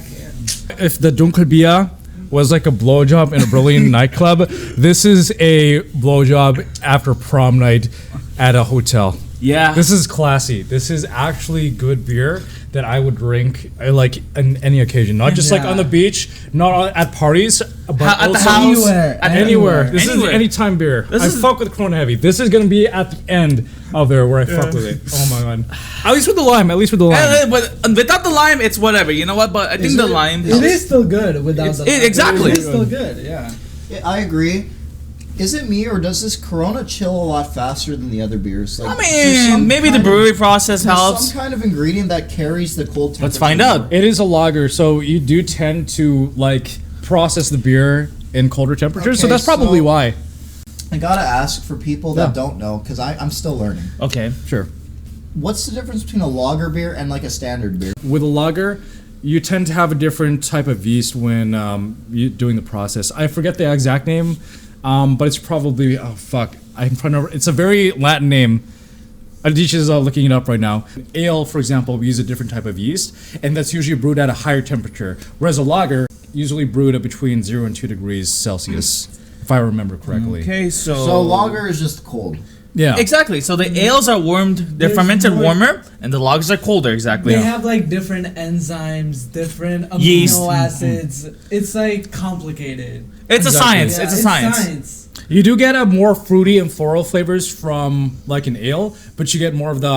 If the Dunkel was like a blowjob in a Brazilian nightclub, this is a blowjob after prom night at a hotel. Yeah. This is classy. This is actually good beer that I would drink like on any occasion, not just like Yeah. on the beach, not at parties, but At the also house. Anywhere. anywhere. This Anywhere. is anytime beer. This I is- fuck with Corona Heavy. This is gonna be at the end of there where I fuck with it. Oh my god. At least with the lime. At least with the lime. But without the lime, it's whatever. You know what? But I think the lime. It is still good without It's- the. it- exactly. It is still good. Yeah. Yeah, I agree. Is it me or does this Corona chill a lot faster than the other beers? Like, I there's some mean, maybe the kind of- brewery process there's helps. some kind of ingredient that carries the cold temperature. Let's find out. It is a lager, so you do tend to like process the beer in colder temperatures. So Okay, that's probably so- why. I gotta ask for people that Yeah. don't know, because I'm still learning. Okay. Sure. What's the difference between a lager beer and like a standard beer? With a lager, you tend to have a different type of yeast when you doing the process. I forget the exact name, but it's probably I'm trying to. It's a very Latin name. Adish is looking it up right now. Ale, for example, we use a different type of yeast, and that's usually brewed at a higher temperature. Whereas a lager, usually brewed at between 0 and 2 degrees Celsius, if I remember correctly. Okay, so. So lager is just cold. Yeah. Exactly. So the ales are warmed. They're There's fermented more- warmer, and the lagers are colder. Exactly. They have like different enzymes, different amino Yeast. acids. It's like complicated. It's a Exactly. science. Yeah, it's a science. You do get a more fruity and floral flavors from like an ale, but you get more of the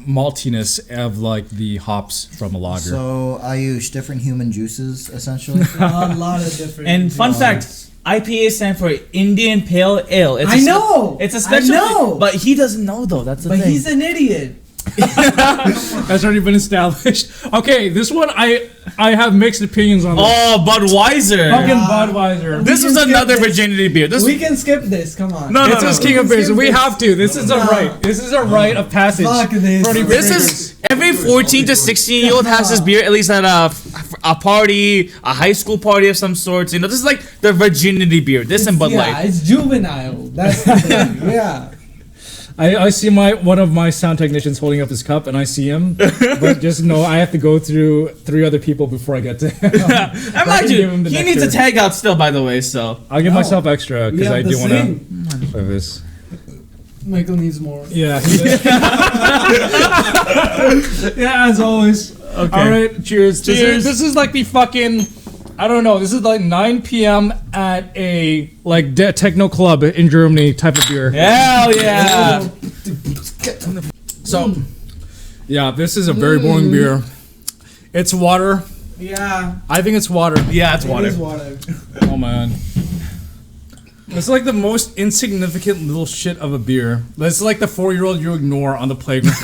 maltiness of like the hops from a lager. So I use different human juices essentially. A lot of different. And fun fact, IPA stand for Indian Pale Ale. It's I know! It's a I special. know! But he doesn't know though. That's the But thing. he's an idiot. That's already been established. Okay, this one I have mixed opinions on. This. Oh, Budweiser. Fucking Budweiser. This We was can skip another this. virginity beer. This We can skip this. Come on. No, It's his king of beers. We have to. This is a No. right. This is a right of passage. Fuck this. for any This beers. is every 14 to 16 year old has this beer at least at a party, a high school party of some sorts. You know, this is like the virginity beer. This and Bud Yeah, Light. it's juvenile. That's the thing. Yeah. I see one of my sound technicians holding up his cup, and I see him, but just know I have to go through 3 other people before I get to him. I mind give you, him the he needs a nectar. tag out still, by the way. So I'll give No. myself extra We because I have the do want same. to. This. Michael needs more. Yeah. Yeah, as always. Okay. All right, cheers. Cheers. This is like the fucking. I don't know. This is like 9 p.m. at a like techno club in Germany type of beer. hell yeah. So, yeah, this is a very boring beer. It's water. Yeah. I think it's water. Yeah, it's It water. is water. Oh man. It's like the most insignificant little shit of a beer. It's like the 4-year-old you ignore on the playground.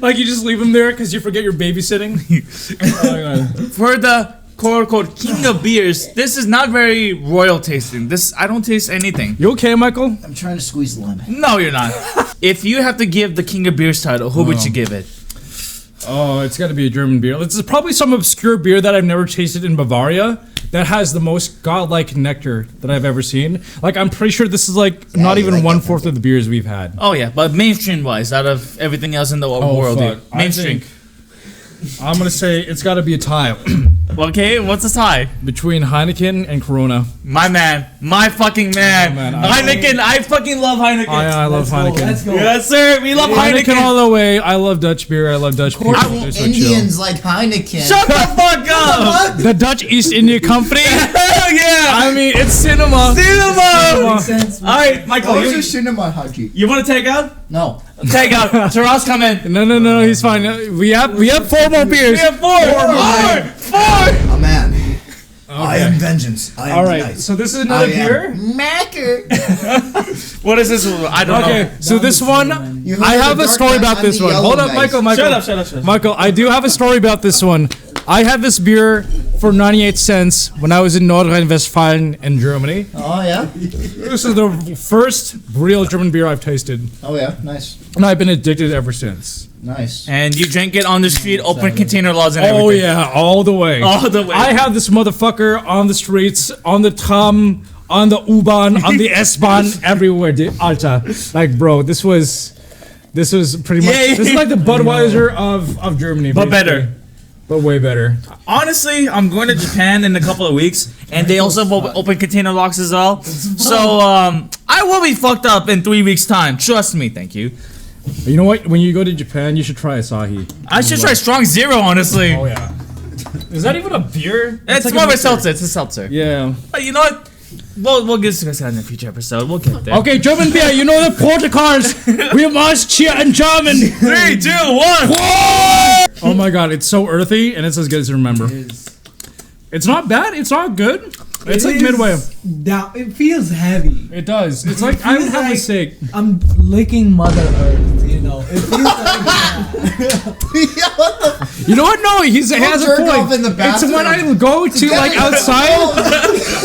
Like you just leave them there because you forget you're babysitting. Oh my god. For the quote-unquote king of beers, this is not very royal tasting. I don't taste anything. You okay, Michael? I'm trying to squeeze the lemon. No, you're not. If you have to give the king of beers title, who would you give it? Oh, it's got to be a German beer. This is probably some obscure beer that I've never tasted in Bavaria that has the most godlike nectar that I've ever seen. Like, I'm pretty sure this is like not you even like 1/4 of the beers we've had. Oh yeah, but mainstream-wise, out of everything else in the world, fuck. dude. I Mainstream. I'm gonna say it's got to be a tie Okay, what's the tie? between Heineken and Corona. My man. My fucking man. Oh, man, Heineken. I fucking love Heineken. I love Heineken. Let's go. Yes, sir. We love Heineken Heineken. all the way. I love Dutch beer. I love Dutch people. They're so chill. Indians like Heineken. Shut the fuck up. The Dutch East India Company. Hell yeah. I mean, it's cinema. Cinema. Makes sense. All right, Michael. Those You, are cinema, Haji. you want to take out? No. Take out. Taras, come in. No, he's fine. We have 4 more beers. We have four. A man. I am vengeance. I am All right, delight. so this is another beer. Macker. What is this? I don't Okay, know. so this one, You I heard have the a dark story knight, about I'm this the one. yellow Hold up, knight. Michael. Shut up. Michael, I do have a story about this one. I had this beer for 98 cents when I was in Nordrhein-Westfalen in Germany. Oh yeah. This is the first real German beer I've tasted, Oh yeah. Nice. and I've been addicted ever since. Nice. And you drank it on the street, open container laws and everything. Oh yeah, all the way. All the way. I have this motherfucker on the streets, on the tram, on the U-Bahn, on the S-Bahn, everywhere, dude. Alter. Like, bro, this was pretty much. Yeah. This is like the Budweiser of Germany, But basically. better. But way better. Honestly, I'm going to Japan in a couple of weeks, and they also have open container locks as well. So, I will be fucked up in 3 weeks' time. Trust me, thank you. You know what? When you go to Japan, you should try Asahi. I should try Strong Zero, honestly. Oh yeah. Is that even a beer? It's like more of a mixer. seltzer. It's a seltzer. Yeah. But you know what? We'll discuss that in a future episode. We'll get there. Okay, German beer. You know the protocols. We must cheer in German. 3, 2, 1. Oh my god, it's so earthy and it's as good as you remember. It's not bad. It's not good. It's like midway. It feels heavy. It does. It's like I would have a steak. I'm licking Mother Earth, you know. It feels like You know what? No, he has a jerk point. off in the It's bathroom. when I go to like outside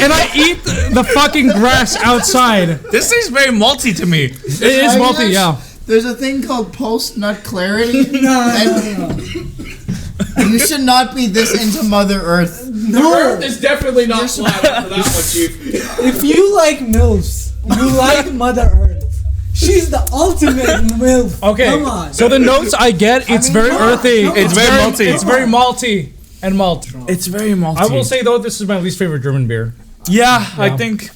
and I eat the fucking grass outside. This tastes very malty to me. It is malty, yeah. There's a thing called post-nut clarity. no. And you should not be this into Mother Earth. No, it's definitely not flat for that one, Chief. If you like MILFs, you like Mother Earth. She's the ultimate MILF. Okay, Come on. so the notes I get, it's very earthy. It's very malty. It's very malty and malt. It's very malty. I will say though, this is my least favorite German beer. Yeah, I think.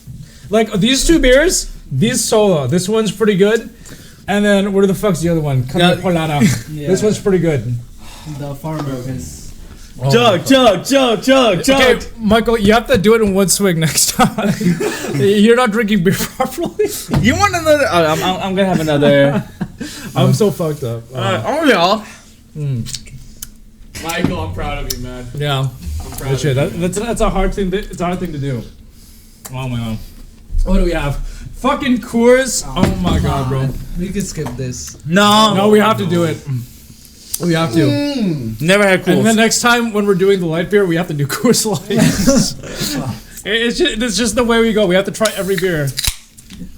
Like these 2 beers, these solo. This one's pretty good. And then where the fuck's the other one? Paulaner. Yeah. This one's pretty good. The farmer is. Chug. Okay, Michael, you have to do it in one swig next time. You're not drinking beer properly. You want another? I'm gonna have another. I'm so fucked up. Oh yeah. Michael, I'm proud of you, man. Yeah. I'm proud of Shit, you. that's a hard thing. It's a hard thing to do. Oh my god. What do we have? Fucking Coors. Oh my god, bro. We could skip this. No, we have to do it. We have to. Never had cool. And then next time when we're doing the light beer, we have to do Coors Light. It's just the way we go. We have to try every beer.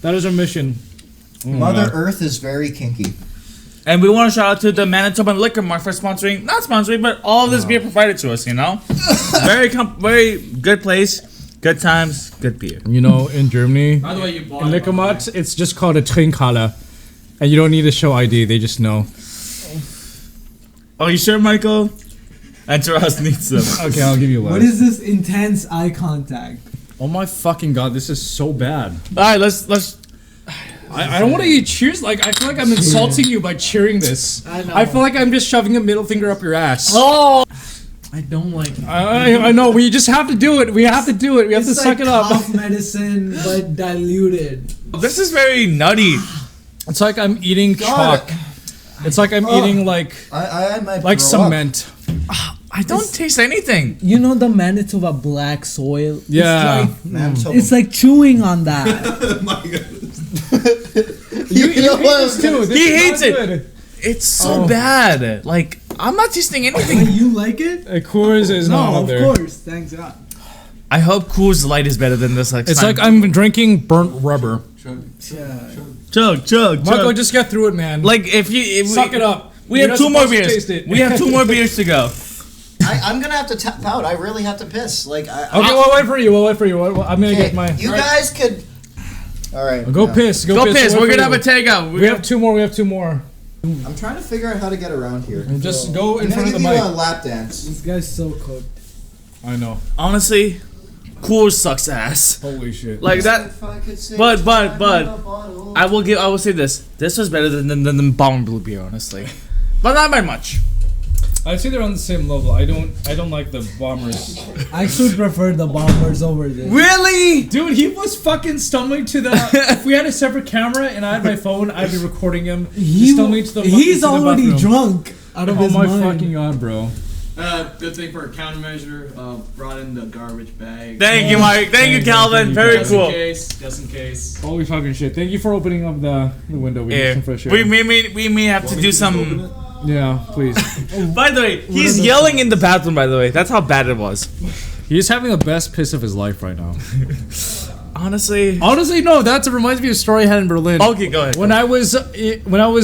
That is our mission. Oh my Mother God. Earth is very kinky. And we want to shout out to the Manitoban Liquor Mart for sponsoring, not sponsoring, but all of this beer provided to us, you know? very good place, good times, good beer. You know, in Germany, By the way, you bought in it, by the way. Lickermat, it's just called a Trinkhalle. And you don't need to show ID, they just know. Oh, you sure, Michael? And Taras needs them. Okay, I'll give you a What is this intense eye contact? Oh my fucking god, this is so bad. Alright, let's. I don't want to eat cheers. Like, I feel like I'm insulting you by cheering this. I know. I feel like I'm just shoving a middle finger up your ass. Oh! I don't like it. I know, we just have to do it. We have to do it. We have to It's suck like it up. cough medicine, but diluted. This is very nutty. It's like I'm eating God. chalk. It's like I'm eating like I might like throw up. cement. I don't taste anything. You know the Manitoba black soil? Yeah. It's like chewing on that. You hate what? this too. This He is hates not it. good. It's so bad. Like, I'm not tasting anything. You like it? Coors is not No, up of there. course. Thanks God. I hope Coors Light is better than this next It's time. like I'm drinking burnt rubber. Yeah. chug. Michael, just get through it, man. Like, if suck it up. We You're have not 2 more supposed to beers. taste it. We have 2 more beers to go. I'm gonna have to tap out. I really have to piss. Like, Okay, we'll wait for you. I'm gonna get my. You guys could. All right. Go yeah. piss. Go piss. We'll We're wait gonna for have a you. takeout. We have 2 more. I'm trying to figure out how to get around here. Just go in I'm front gonna of the give you mic. a lap dance. This guy's so cooked. I know. Honestly, Coors sucks ass. Holy shit. Like that. But I will say this. This was better than the Bomber Blue beer, honestly. But not by much. I'd say they're on the same level. I don't like the Bombers. I should prefer the Bombers over this. Really? Dude, he was fucking stumbling to the. If we had a separate camera and I had my phone, I'd be recording him. Stumbling to the. He's to the already bathroom. drunk out of Oh his my mind. fucking god, bro! Good thing for a countermeasure. Brought in the garbage bag. Thank you, Mike. Thank you, Calvin. Very Just cool. in case. Just in case. Holy fucking shit! Thank you for opening up the window. We need Yeah. some fresh air. We may have to do some. Yeah, please. By the way, he's yelling in the bathroom. By the way, that's how bad it was. He's having the best piss of his life right now. Honestly, No. That reminds me of a story I had in Berlin. okay, go ahead. When I was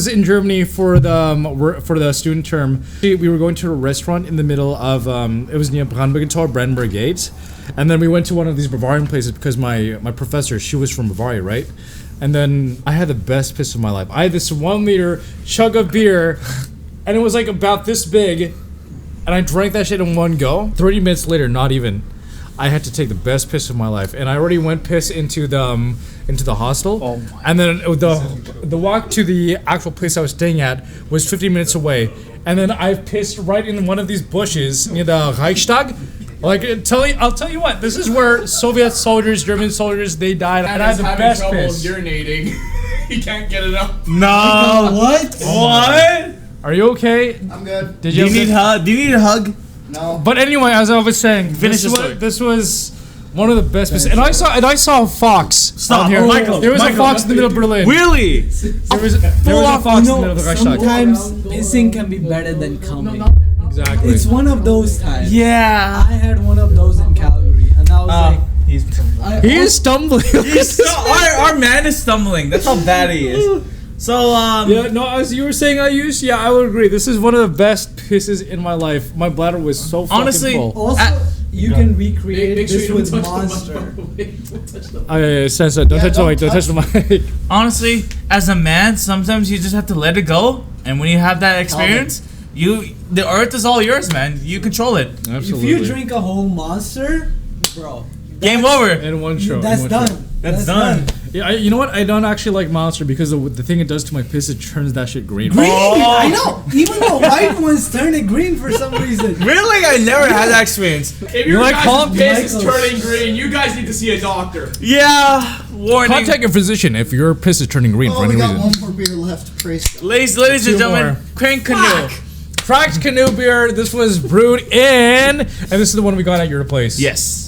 in Germany for the student term, we were going to a restaurant in the middle of it was near Brandenburg Gate, and then we went to one of these Bavarian places because my professor, she was from Bavaria, right? And then I had the best piss of my life. I had this 1 liter chug of beer, and it was like about this big, and I drank that shit in one go. 30 minutes later, not even, I had to take the best piss of my life, and I already went piss into the hostel. Oh my. And then the walk to the actual place I was staying at was 15 minutes away, and then I pissed right in one of these bushes near the Reichstag. Like, I'll tell you what, this is where Soviet soldiers, German soldiers, they died, and I had the best trouble piss. urinating. He can't get it up. No. What? What? Are you okay? I'm good. Did Do you need hug? Do you need a hug? No. But anyway, as I was saying, Finish the story. this was one of the best pisses. And I saw a fox. Stop. out here. Oh, Michael, There was a Michael. fox in the middle of Berlin. Really? There was a fox in the middle of the Reichstag. Sometimes pissing can be better than coming. Exactly. It's one of those times. Yeah. I had one of those in Calgary, and I was like, He's. He is stumbling. Our man is stumbling. That's how bad he is. So Yeah, no, as you were saying, I would agree. This is one of the best pisses in my life. My bladder was so fucking Honestly, full. also, you can recreate Make sure this you with don't touch Monster. the mic. Don't touch the mic. Oh, yeah, censor. Don't touch the mic. Don't touch the mic. honestly, as a man, sometimes you just have to let it go. And when you have that experience, the earth is all yours, man. You control it. Absolutely. If you drink a whole Monster, bro, Game over. in one show. that's in one show. done. That's done. Yeah, you know what? I don't actually like Monster because the thing it does to my piss, it turns that shit green. Green! I know! Even the white ones turn it green for some reason. Really? I never had that experience. If your like guys' Hulk? piss is Michael. turning green, you guys need to see a doctor. Yeah. Warning. Contact your physician if your piss is turning green for Oh, any we got reason. one more beer left. Praise God. Ladies Two and gentlemen, more. Crank Canoe. Cracked Canoe beer. This was brewed in, and this is the one we got at your place. Yes.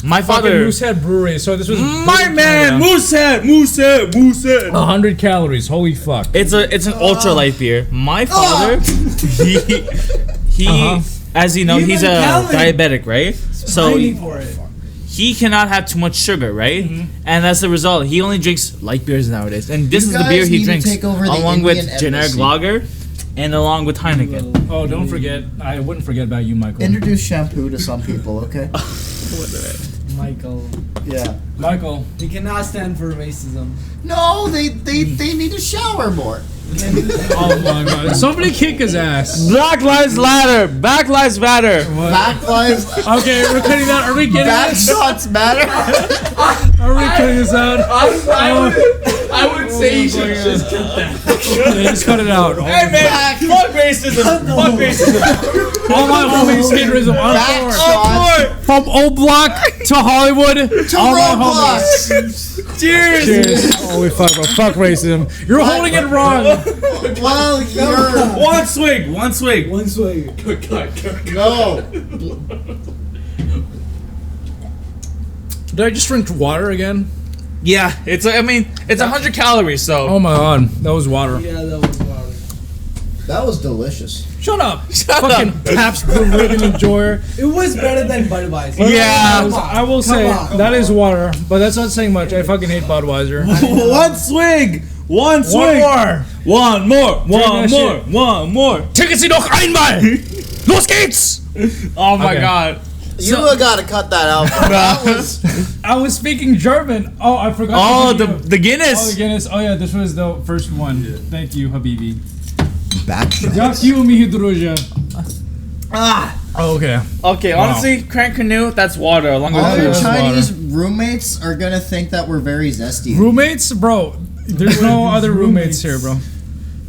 My Fucking father. Moosehead Brewery. So this was My man, Moosehead. 100 calories. Holy fuck. It's an ultra light beer. My father, he as you know, Even he's a Calvin. diabetic, right? So Fighting for it. he cannot have too much sugar, right? And as a result, he only drinks light beers nowadays. And this You is the guys beer he need to drinks take over the along with Indian generic embassy. lager and along with Heineken. Oh, don't forget. I wouldn't forget about you, Michael. Introduce shampoo to some people, okay? Michael. Yeah. Michael. He cannot stand for racism. No, they need to shower more. Oh my god. Somebody kick his ass. Black Lives Matter. Black Lives Matter. Back lives. Okay, we're cutting that. Are we getting Back this? shots matter. Are we cutting this out? I would say you should just cut that. Yeah, just cut it out. Hey man, fuck racism. Fuck racism. All my homies hate racism. Back shot From old block to Hollywood to all my Roblox. homies. Cheers. Cheers. Holy fuck, bro. Fuck racism. You're holding it wrong. Well, you're One swig. One swig. One swing. no. Did I just drink water again? Yeah, it's. I mean, it's 100 calories. So. Oh my god, that was water. Yeah, that was water. That was delicious. Shut up. Fucking Pabst Blue Ribbon enjoyer. It was better than Budweiser. Yeah. Come on. I will say Come that on. is water, but that's not saying much. I fucking hate Budweiser. One swig. One swig. One more. One more. One more. Ticken Sie noch einmal. Los geht's. Oh my Okay. god. You gotta cut that out. That was I was speaking German. Oh, I forgot. Oh, to the give you- the Guinness. Oh, the Guinness. Oh yeah, this was the first one. Thank you, Habibi. back shot. Daqui mi hidroja. Ah. Oh, okay. Okay, Wow. honestly, Crank Canoe, that's water along with All Yeah, your that's Chinese roommates are gonna think that we're very zesty. Roommates, bro. There's no other roommates here, bro.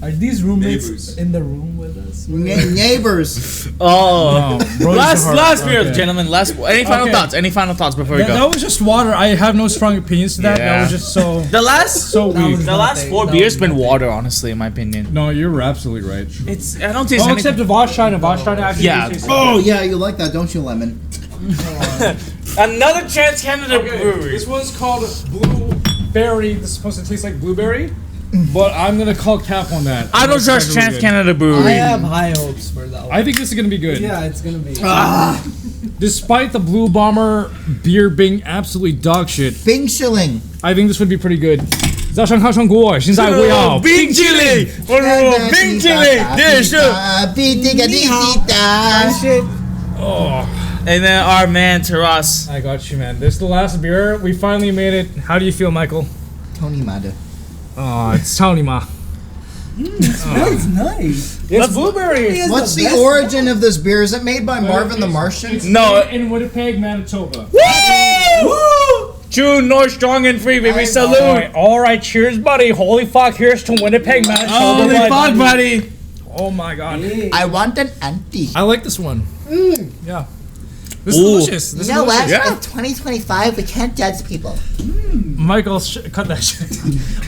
Are these roommates Neighbors. in the room with us? Neighbors. Oh. No, bro, Last beer, okay. gentlemen. Any final Okay. thoughts? Any final thoughts before we That, go? that was just water. I have no strong opinions to that. Yeah. That was just so The last so That weak. was- the last nothing. 4 That beers was been nothing. water, honestly, in my opinion. No, you're absolutely right. It's I don't taste Oh, anything. except the Warsteiner. Warsteiner actually Yeah. tastes Oh yeah, you like that, don't you, Lemon? Another Chance Canada brewery. This one's called Blueberry. This is supposed to taste like blueberry, but I'm gonna call cap on that. I don't trust It's really Chance good. Canada I brewery. have high hopes for that one. I think this is gonna be good. Yeah, it's gonna be. Despite the Blue Bomber beer being absolutely dog shit, Bing shilling. I think this would be pretty good. 早上看上国，现在我要冰淇淋，我冰淇淋，这是。Oh, And then our man Taras. I got you, man. This is the last beer. We finally made it. How do you feel, Michael? Tony Mada. Oh, it's Tony Ma. That's nice. It's blueberry. It's What's the best origin of this beer? Is it made by Marvin the Martian? No. In Winnipeg, Manitoba. Woo! True North Strong and Free, baby. Salute. All right, cheers, buddy. Holy fuck, here's to Winnipeg, Manitoba. Holy bud. fuck, buddy. Oh my god. I want an auntie. I like this one. Yeah. This is Ooh. delicious. This is delicious. Yeah. In 2025, we can't judge people. Michael, cut that shit.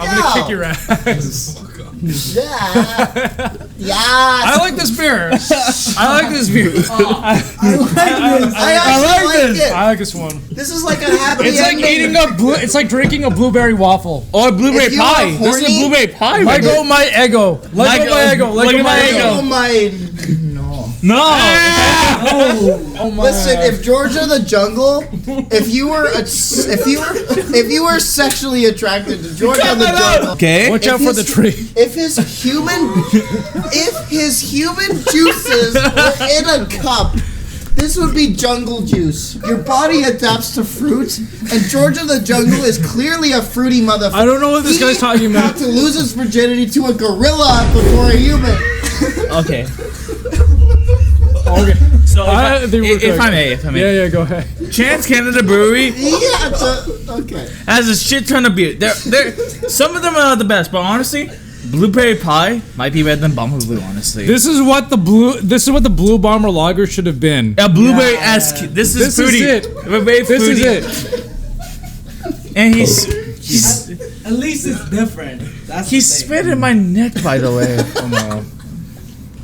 I'm No. gonna kick your ass. Yeah. Yeah. I like this beer. I like this beer. I actually like it. I like this one. This is like a happy It's like ending. eating it's like drinking a blueberry waffle. Or blueberry If you pie. are This is a horny- blueberry pie. Let right go my ego. Let go my ego. Let go my ego. Oh my. No. No. Oh my. Listen, if Georgia the Jungle, if you were sexually attracted to Georgia the Jungle, Okay. Watch out If for the his- tree. if his human juices were in a cup, this would be jungle juice. Your body adapts to fruit, and Georgia the Jungle is clearly a fruity motherfucker. I don't know what this He guy's talking had about. to lose his virginity to a gorilla before a human. Okay. Okay. So If I may. Yeah, go ahead. Chance Canada Brewery Okay. has a shit ton of beer. They're some of them are not the best, but honestly, blueberry pie might be better than Bomber Blue. Honestly, This is what the Blue Bomber Lager should have been. a blueberry-esque. This is This is fruity. it. Very This fruity. is it. And he's At least it's different. That's he the thing. spit in my neck, by the way. Oh no.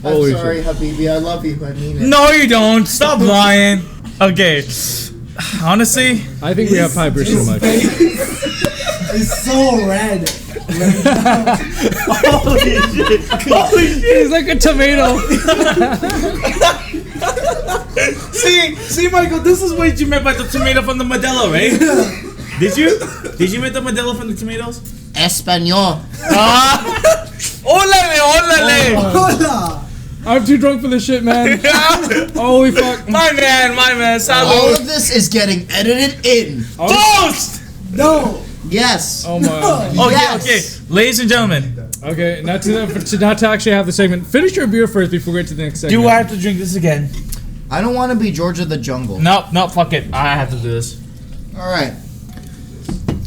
I'm sorry, Habibi. I love you. I mean it. No, you don't. Stop lying. Okay. Honestly, I think we have pipers too much. It's so red. He's like a tomato. see, Michael. This is what you meant by the tomato from the Modelo, right? Did you make the Modelo from the tomatoes? Espanol. Olale. Hola. I'm too drunk for this shit, man. Holy fuck. My man. All Salud. of this is getting edited in. Toast. No. Yes. Oh my. Yes. Okay. Ladies and gentlemen, Okay, not to actually have the segment. Finish your beer first before we get to the next segment. do I have to drink this again? I don't want to be Georgia the Jungle. No, fuck it. I have to do this. All right.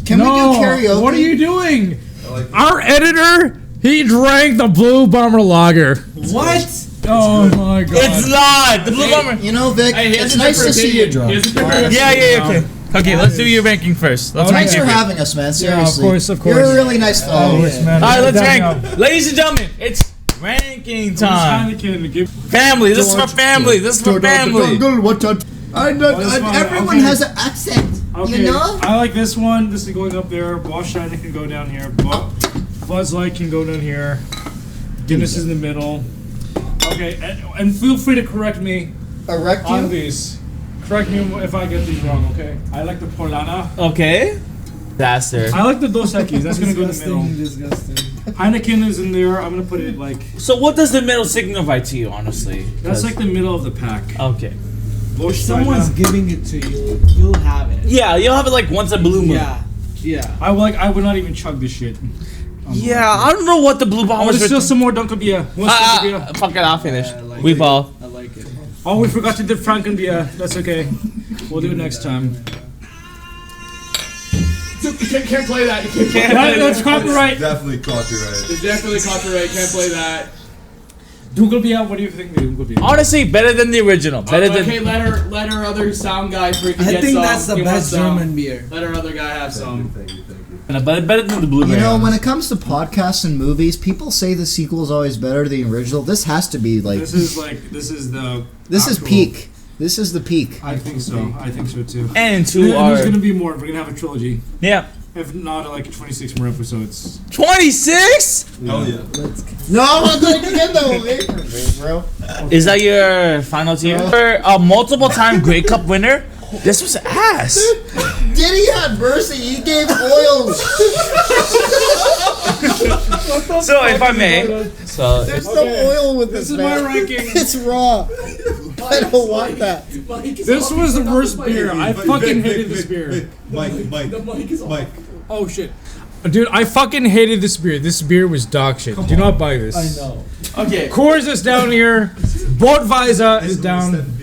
Can we do karaoke? What are you doing? like Our editor, he drank the Blue Bomber Lager. What? Oh my god. It's not the Blue Bomber. You know, Vic, Hey, here's it's a nice to different see you opinion. drunk. Here's a different Yeah, okay. Okay, let's do your ranking first. Let's rank Thanks for it. having us, man. Seriously. of course. You're a really nice fellow. All right, let's rank. Ladies and gentlemen, it's ranking time. Family. This is for family. This is for family. Everyone has an accent. Okay, You know? I like this one. This is going up there. Warsteiner can go down here. Buzz Light can go down here. Guinness is in the middle. Okay, and feel free to correct me Erect on you? these. Correct me if I get these wrong, okay? I like the Paulaner. Okay. Faster. I like the Dos Equis. That's going to go in the middle. Disgusting. Heineken is in there. I'm going to put it like... So what does the middle signify to you, honestly? That's like the middle of the pack. Okay. If someone's giving it to you, you'll have it. Yeah, you'll have it like once a blue moon. Yeah. I would not even chug this shit. Yeah, I don't know what the blue bomb Oh, was. there's still some more Dunkel beer. Fuck it, I'll finish. I like We it. ball. I like it. Oh, we forgot to do Franken beer. That's okay. We'll do it next time. You can't play that. You can't play that. That's copyright. definitely copyright. It's definitely copyright. Can't play that. Dunkel beer. What do you think of Dunkel beer? Honestly, better than the original. Better than. Okay, let our other sound guy freaking I get think some. that's the He wants best some. German beer. Let our other guy have some. Thank you. Better than the blueberry. You know, when it comes to podcasts and movies, people say the sequel is always better than the original. This has to be like... This is the... This is actual- peak. This is the peak. I think so. I think so too. and to And our there's gonna be more. We're gonna have a trilogy. yeah, If not, like 26 more episodes. 26. Hell yeah. No, I'm going to get that away from me, bro. Is that your final tier? For a multiple time Grey Cup winner, this was ass. Diddy had mercy. He gave oil. So if I may, so There's no oil with this, This is man. my ranking. It's raw. I don't want that. This was the worst beer. I fucking hated this beer. Mike. Oh shit. Dude, I fucking hated this beer. This beer was dog shit. Do not buy this. I know. okay. Coors is down here. Budweiser is down.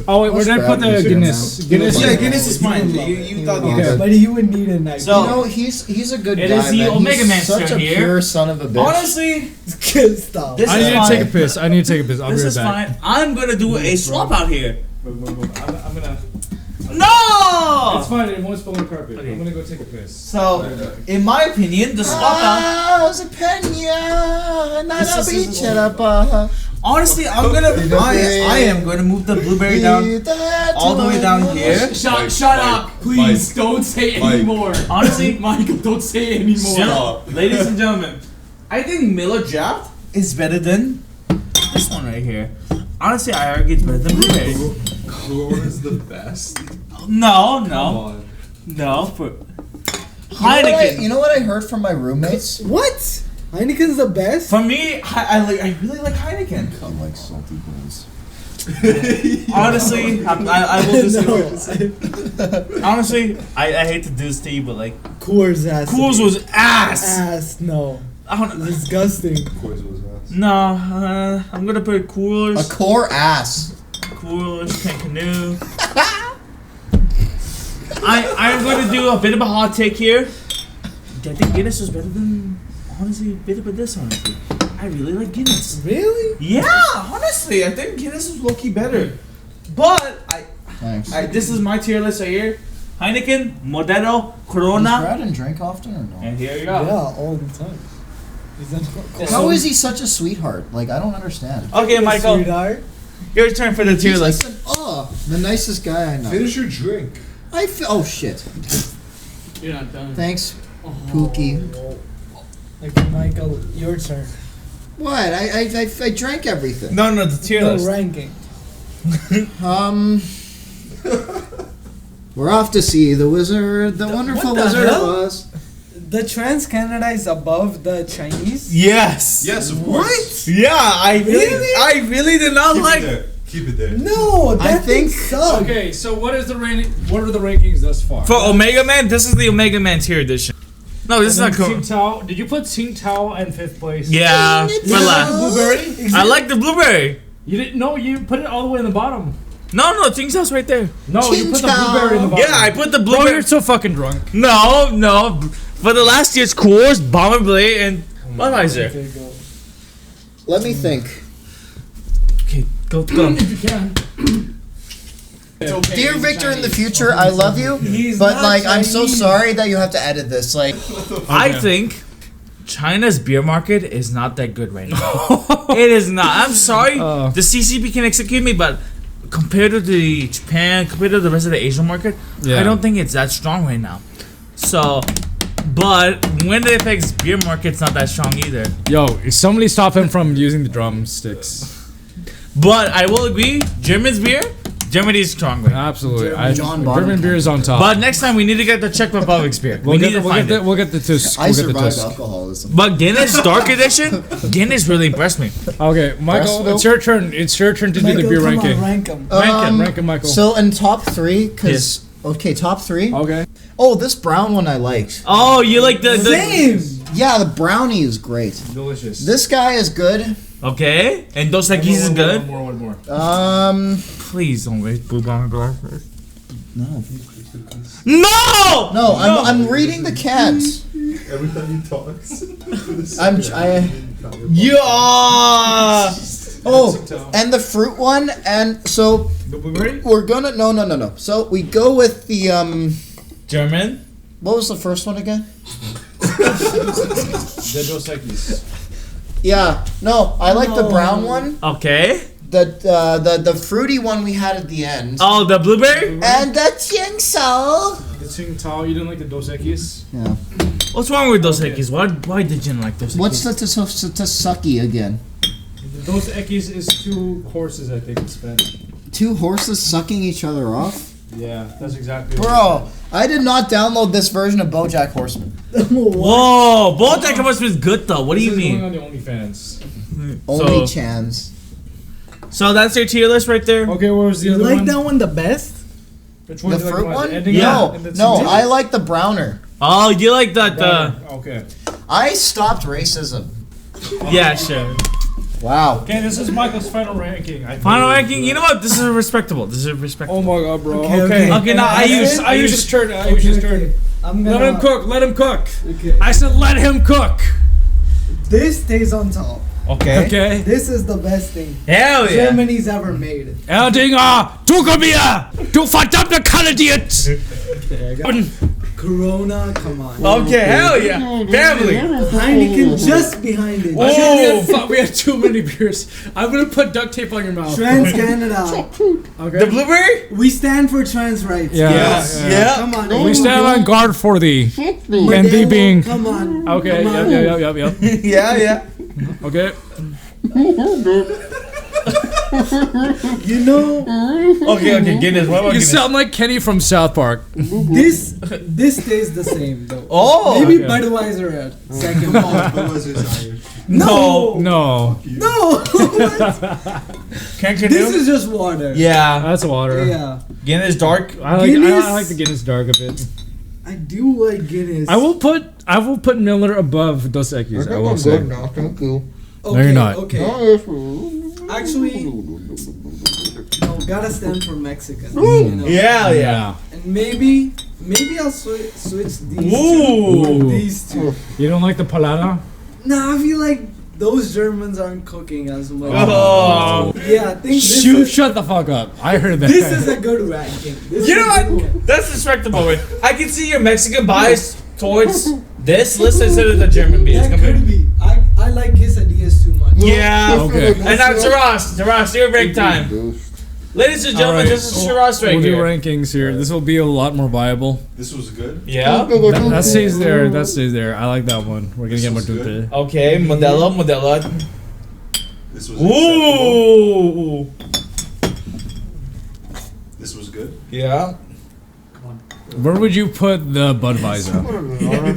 Oh wait, where did I put the Guinness? Guinness. Yeah, Guinness is fine. You thought Okay. but you would need a nice. So- You know, he's a good It guy, is the man. Omega He's Man such a here. pure son of a bitch. Honestly, good stuff. this I is need to fine. take a piss. I need to take a piss. I'll This be is right back. fine. I'm gonna do a swap out here. I'm gonna. No. It's fine. It won't spill on the carpet. Okay. I'm gonna go take a piss. So, in my opinion, the swap out. Ah, se peña, nada bichera. Honestly, I'm gonna. I am going to move the blueberry down all the way down here. Shut up, please. Don't say Mike. anymore. Honestly, Michael, don't say anymore. shut up, ladies and gentlemen. I think Miller Draft is better than this one right here. Honestly, I argue it's better than blueberry. Coors the best. No. on. For Heineken. You Heineken. know what I heard from my roommates? What? Heineken's the best. For me, I really like Heineken. I like salty balls. Honestly, I will disagree. Honestly, I hate to do this to you, but like Coors ass. Coors was ass. ass. No. I don't, Disgusting. Coors was ass. no, I'm gonna put A Coors, core ass. Canoe. I'm going to do a bit of a hot take here. I think Guinness is better than, honestly, a bit of this, honestly. I really like Guinness. Really? Yeah, honestly, I think Guinness is low-key better. But, Thanks. this is my tier list right here. Heineken, Modelo, Does Corona. Braden drink often or no? And here you Yeah, go. all the time. Is that How is he such a sweetheart? Like, I don't understand. Okay, Michael, Sweetheart? your turn for the tier He's list. like the nicest guy I know. Finish your drink. Oh shit. You're not done. Thanks, Pookie. Okay, Michael, your turn. What? I drank everything. No, the tier No list. ranking. We're off to see the wizard, the wonderful what the wizard hell? was. The Trans Canada is above the Chinese. Yes. Yes, of course. Yeah, I really did not Keep like. it there. Keep it there. No, that I think- thing sucks. Okay, so what are the rankings thus far? For Omega Man, this is the Omega Man tier edition. No, this is not cool. Tsingtao. Did you put Tsingtao in 5th place? Yeah, Yeah. relax. Blueberry? I like the blueberry. You didn't know. You put it all the way in the bottom. No, Tsingtao's right there. No, you put the Tsingtao. blueberry in the bottom. Yeah, I put the Bro, blueberry. you're so fucking drunk. No. For the last year's Coors, Bomber Blade, and Budweiser. Let me think. Okay, go. If you can. It's okay, Dear he's Victor in the Chinese. future, I love you, He's but not like I'm so Chinese. sorry that you have to edit this. Like, I think China's beer market is not that good right now. It is not. I'm sorry. The CCP can execute me, but compared to the Japan, compared to the rest of the Asian market, Yeah. I don't think it's that strong right now. So, but when it affects beer market's not that strong either. Yo, somebody stop him from using the drumsticks. But I will agree, Germany is strong right now. Absolutely. John German Bottom. beer is on top. But next time we need to get the Czech Republic's beer. we'll we need to find it. we'll get the Tusk. I We'll get the survived Tusk. alcoholism. But Guinness Dark Edition, Guinness really impressed me. Okay, Michael, Breastville? it's your turn. It's your turn to do the Michael, beer come on, ranking. rank 'em. Rank him, Michael. So in top 3, because okay, top 3. Okay. Oh, this brown one I liked. Oh, you like the Same. Yeah, the brownie is great. Delicious. This guy is good. Okay, and Dos Equis is good. One more. Please don't waste Blue Bomber glass. No. No! No, I'm reading the cans. Every time he talks. Yeah! Oh, and the fruit one, and so The blueberry? we're gonna no. So we go with the German? what was the first one again? The Dos Equis. Yeah, no, I like the brown one. Okay. The fruity one we had at the end. Oh, the blueberry? And the Tsingtao. The Tsingtao, you didn't like the Dos Equis? Yeah. What's wrong with Dos Equis? Why did you not like Dos Equis? What's the Tasaki again? The Dos Equis is 2 horses, I think, in Spanish. 2 horses sucking each other off? Yeah, that's exactly what Bro, I did not download this version of BoJack Horseman. Whoa, BoJack Horseman is good though. What do you This is mean? going on the OnlyFans. Only Chans. So that's your tier list right there? Okay, what was the You other like one? that one the best? Which The one? do you fruit like one? The ending Yeah. and the No, Tsingtao? I like the browner. Oh, you like that? Okay. I stopped racism. Yeah, sure. Wow. Okay, this is Michael's final ranking. Final ranking. You know what? This is respectable. This is respectable. Oh my god, bro. Okay, Okay. Okay, now I use. I use his turn. I use his turn. I'm Let gonna him cook. Let him cook. Okay. I said let him cook. This stays on top. Okay. Okay. This is the best thing Hell yeah. Germany's ever made. Erdinger Dunkel, du verdammter Kanadier! Corona, come on. Okay, hell yeah. Family. Heineken just behind it. Oh. Fuck, we had too many beers. I'm gonna put duct tape on your mouth. Trans Canada. Okay. The blueberry? We stand for trans rights. Yeah. Yes. Yeah. Yeah. Come on. We stand on guard for thee. Modelo, And thee being. Come on. Okay. Come on. Yep. Yeah, yeah. Okay. You know, Okay, Guinness. What about You Guinness? sound like Kenny from South Park. this stays the same though. Oh. Maybe okay. Budweiser at second. No. No. Can Canoe? This is just water. Yeah. That's water. Yeah. Guinness Dark. I like Guinness. I like the Guinness Dark a bit. I do like Guinness. I will put Miller above Dos Equis. I will say. Thank you. No, you're not. Okay. Actually, no, gotta stand for Mexican. You know? Yeah. And maybe I'll switch these Ooh. these two. You don't like the Paulaner? Nah, I feel like those Germans aren't cooking as much. Oh. Yeah, I think this You is, shut the fuck up. I heard that. this is a good ranking. This You know is a good what? one. That's respectable. Wait. I can see your Mexican bias towards this list instead of the German beers. That could be. I like quesadillas too much. Yeah. Okay. And now Taras, your break time. Ladies and gentlemen, Alright. this is Taras right We'll do here. rankings here. This will be a lot more viable. This was good. Yeah. That stays there. That stays there. I like that one. We're gonna get more This was to Okay, Modelo. This was acceptable. Ooh. This was good. Yeah. Where would you put the Budweiser?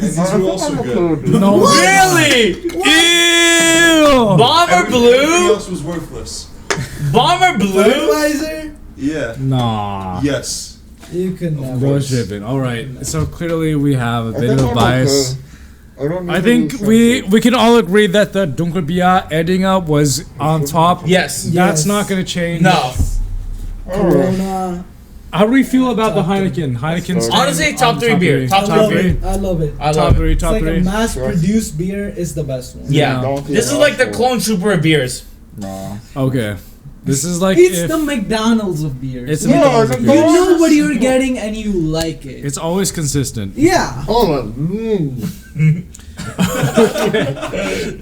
These were also good. No. Really? Ew. Bomber Everything Blue. else was worthless. Bomber Blue. Budweiser? Yeah. Nah. Yes. You can never. Bro shipping. All right. So clearly we have a bit of bias. I think we can all agree that the Dunkelbier Erdinger was on top. Yes. That's Yes. not gonna change. No. Corona. How do we feel about the Top Heineken? Heineken's Honestly, top three beer. Top I love three. it. I love it. I top love it. three, It's top like a three. mass-produced beer is the best one. Yeah. Don't be This is an like the asshole. clone trooper of beers. Nah. Okay, this is like It's if the McDonald's of beers. it's Yeah, McDonald's the of you beer. McDonald's- know what you're getting and you like it. It's always consistent. Yeah. Hold on.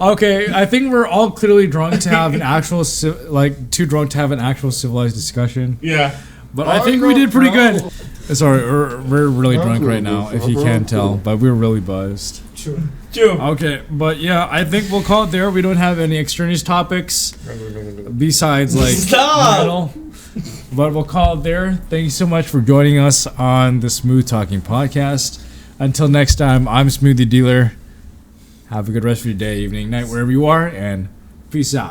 Okay, I think we're all clearly drunk to have an actual too drunk to have an actual civilized discussion. Yeah. But I think we did pretty good. Sorry, we're really drunk right now, if you can't tell, but we're really buzzed. True. True. Okay, but yeah, I think we'll call it there. We don't have any extraneous topics besides like Stop! metal. But we'll call it there. Thank you so much for joining us on the Smooth Talking podcast. Until next time, I'm Smoothie Dealer. Have a good rest of your day, evening, night, wherever you are, and peace out.